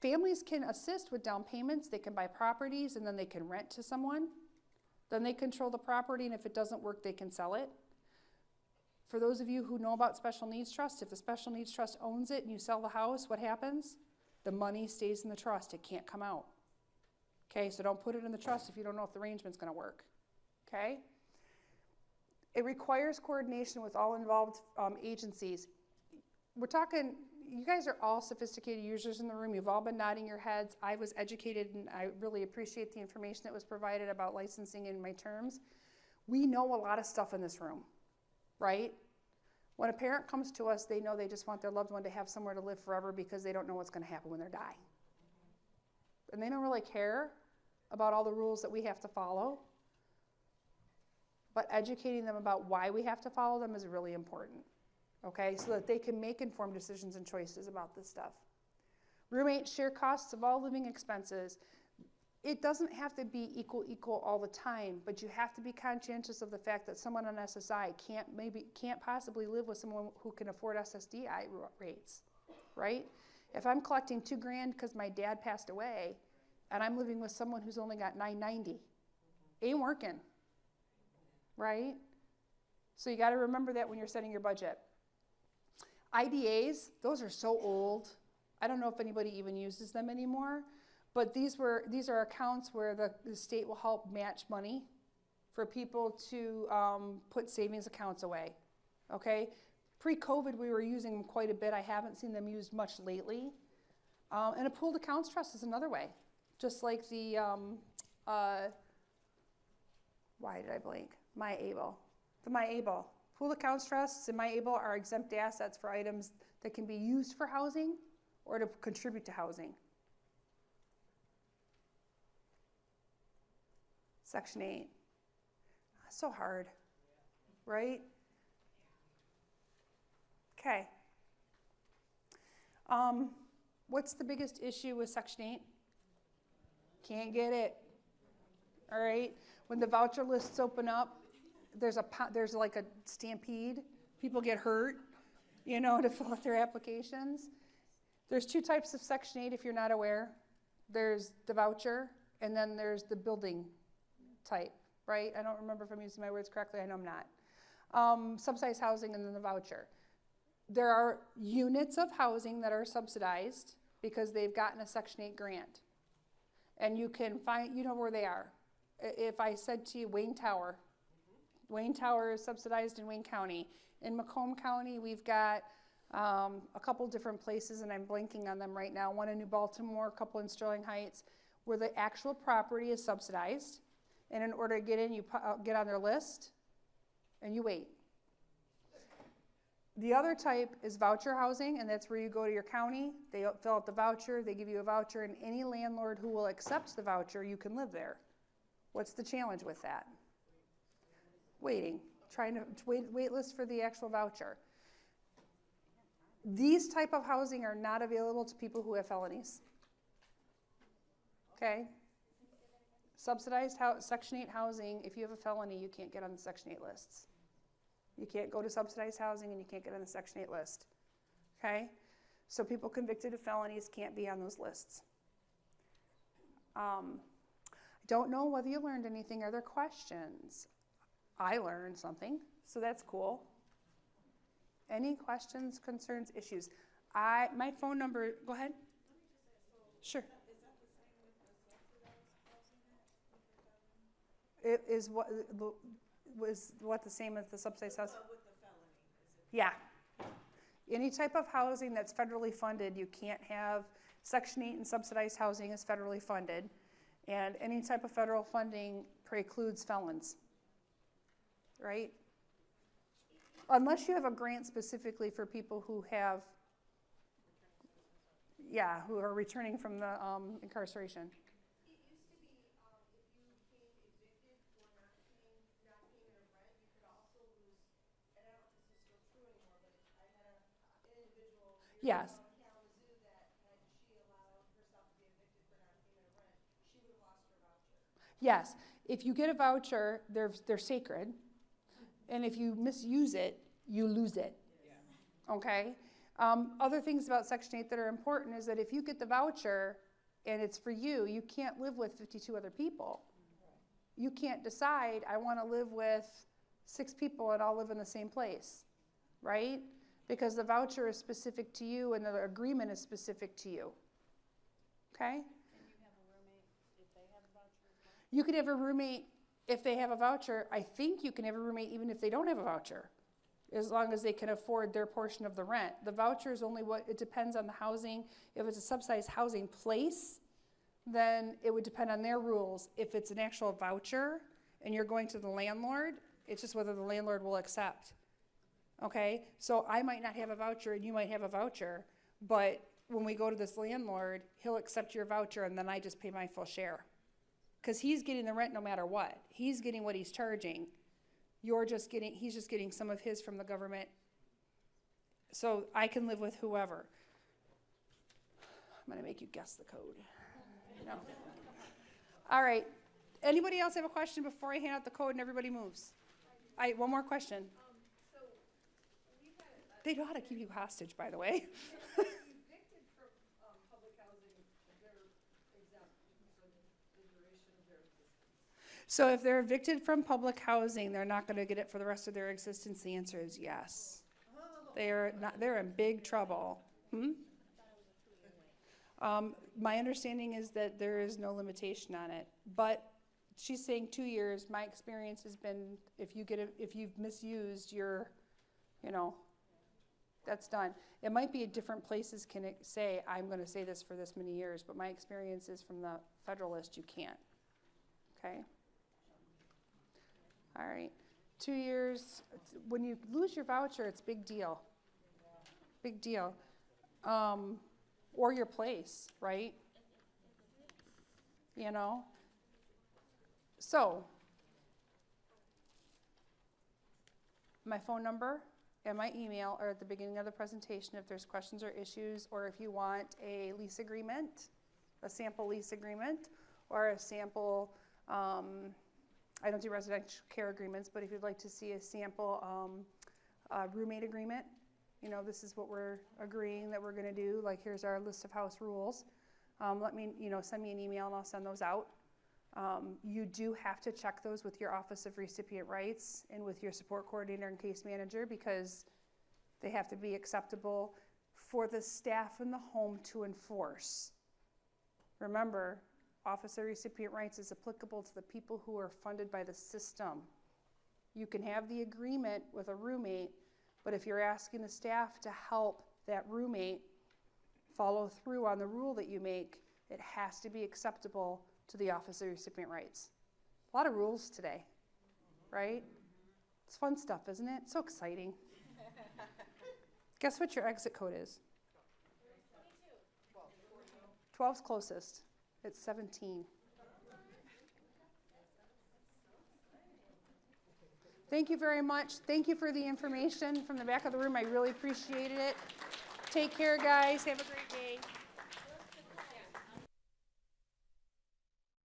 Families can assist with down payments. They can buy properties, and then they can rent to someone. Then they control the property, and if it doesn't work, they can sell it. For those of you who know about special needs trust, if the special needs trust owns it and you sell the house, what happens? The money stays in the trust. It can't come out. Okay, so don't put it in the trust if you don't know if the arrangement's going to work. Okay? It requires coordination with all involved agencies. We're talking, you guys are all sophisticated users in the room. You've all been nodding your heads. I was educated, and I really appreciate the information that was provided about licensing and my terms. We know a lot of stuff in this room, right? When a parent comes to us, they know they just want their loved one to have somewhere to live forever because they don't know what's going to happen when they die. And they don't really care about all the rules that we have to follow. But educating them about why we have to follow them is really important, okay? So that they can make informed decisions and choices about this stuff. Roommates share costs of all living expenses. It doesn't have to be equal all the time, but you have to be conscientious of the fact that someone on SSI can't possibly live with someone who can afford SSDI rates, right? If I'm collecting $2,000 because my dad passed away, and I'm living with someone who's only got $990, ain't working, right? So you got to remember that when you're setting your budget. IDAs, those are so old. I don't know if anybody even uses them anymore, but these are accounts where the state will help match money for people to put savings accounts away, okay? Pre-COVID, we were using them quite a bit. I haven't seen them used much lately. And a pooled accounts trust is another way, just like the, why did I blank? MyAble. The MyAble. Pooled accounts trusts and MyAble are exempt assets for items that can be used for housing or to contribute to housing. Section 8. So hard, right? Okay. What's the biggest issue with Section 8? Can't get it. All right. When the voucher lists open up, there's like a stampede. People get hurt, to fill out their applications. There's two types of Section 8 if you're not aware. There's the voucher, and then there's the building type, right? I don't remember if I'm using my words correctly. I know I'm not. Subsidized housing and then the voucher. There are units of housing that are subsidized because they've gotten a Section 8 grant. And you can find, where they are. If I said to you Wayne Tower, Wayne Tower is subsidized in Wayne County. In Macomb County, we've got a couple different places, and I'm blanking on them right now. One in New Baltimore, a couple in Sterling Heights, where the actual property is subsidized. And in order to get in, you get on their list, and you wait. The other type is voucher housing, and that's where you go to your county, they fill out the voucher, they give you a voucher, and any landlord who will accept the voucher, you can live there. What's the challenge with that? Waiting, trying to wait list for the actual voucher. These type of housing are not available to people who have felonies. Okay? Subsidized Section 8 housing, if you have a felony, you can't get on the Section 8 lists. You can't go to subsidized housing and you can't get on the Section 8 list. Okay? So people convicted of felonies can't be on those lists. Don't know whether you learned anything. Are there questions? I learned something, so that's cool. Any questions, concerns, issues? My phone number, go ahead. Sure. It is what the same as the subsidized housing? With the felony. Yeah. Any type of housing that's federally funded, you can't have. Section 8 and subsidized housing is federally funded. And any type of federal funding precludes felons, right? Unless you have a grant specifically for people who have, who are returning from the incarceration. It used to be, if you became evicted for not paying your rent, you could also lose, and I don't know if this is still true anymore, but I had an individual Yes. in Kalamazoo that had she allowed herself to be evicted for not paying her rent, she would have lost her voucher. Yes. If you get a voucher, they're sacred. And if you misuse it, you lose it. Yeah. Okay? Other things about Section 8 that are important is that if you get the voucher and it's for you, you can't live with 52 other people. You can't decide, I want to live with 6 people and all live in the same place, right? Because the voucher is specific to you and the agreement is specific to you. Okay? Can you have a roommate if they have a voucher as well? You could have a roommate if they have a voucher. I think you can have a roommate even if they don't have a voucher. as long as they can afford their portion of the rent. The voucher is only it depends on the housing. If it's a subsidized housing place, then it would depend on their rules. If it's an actual voucher and you're going to the landlord, it's just whether the landlord will accept. Okay, so I might not have a voucher and you might have a voucher, but when we go to this landlord, he'll accept your voucher and then I just pay my full share. Because he's getting the rent no matter what. He's getting what he's charging. He's just getting some of his from the government. So I can live with whoever. I'm gonna make you guess the code. No. All right, anybody else have a question before I hand out the code and everybody moves? One more question. They know how to keep you hostage, by the way. Evicted from public housing, they're exempt for the duration of their existence. So if they're evicted from public housing, they're not going to get it for the rest of their existence. The answer is yes. They're in big trouble. My understanding is that there is no limitation on it, but she's saying 2 years. My experience has been if you've misused your, that's done. It might be at different places can it say, I'm going to say this for this many years, but my experience is from the Federalist, you can't. Okay? All right. 2 years. When you lose your voucher, it's big deal. Big deal. Or your place, right? So, my phone number and my email are at the beginning of the presentation if there's questions or issues, or if you want a lease agreement, a sample lease agreement, or a sample, I don't do residential care agreements, but if you'd like to see a sample roommate agreement, this is what we're agreeing that we're gonna do, like here's our list of house rules. Let me, send me an email and I'll send those out. You do have to check those with your Office of Recipient Rights and with your support coordinator and case manager because they have to be acceptable for the staff in the home to enforce. Remember, Office of Recipient Rights is applicable to the people who are funded by the system. You can have the agreement with a roommate, but if you're asking the staff to help that roommate follow through on the rule that you make, it has to be acceptable to the Office of Recipient Rights. A lot of rules today, right? It's fun stuff, isn't it? So exciting. Guess what your exit code is? 12's closest. It's 17. Thank you very much. Thank you for the information from the back of the room. I really appreciated it. Take care, guys. Have a great day.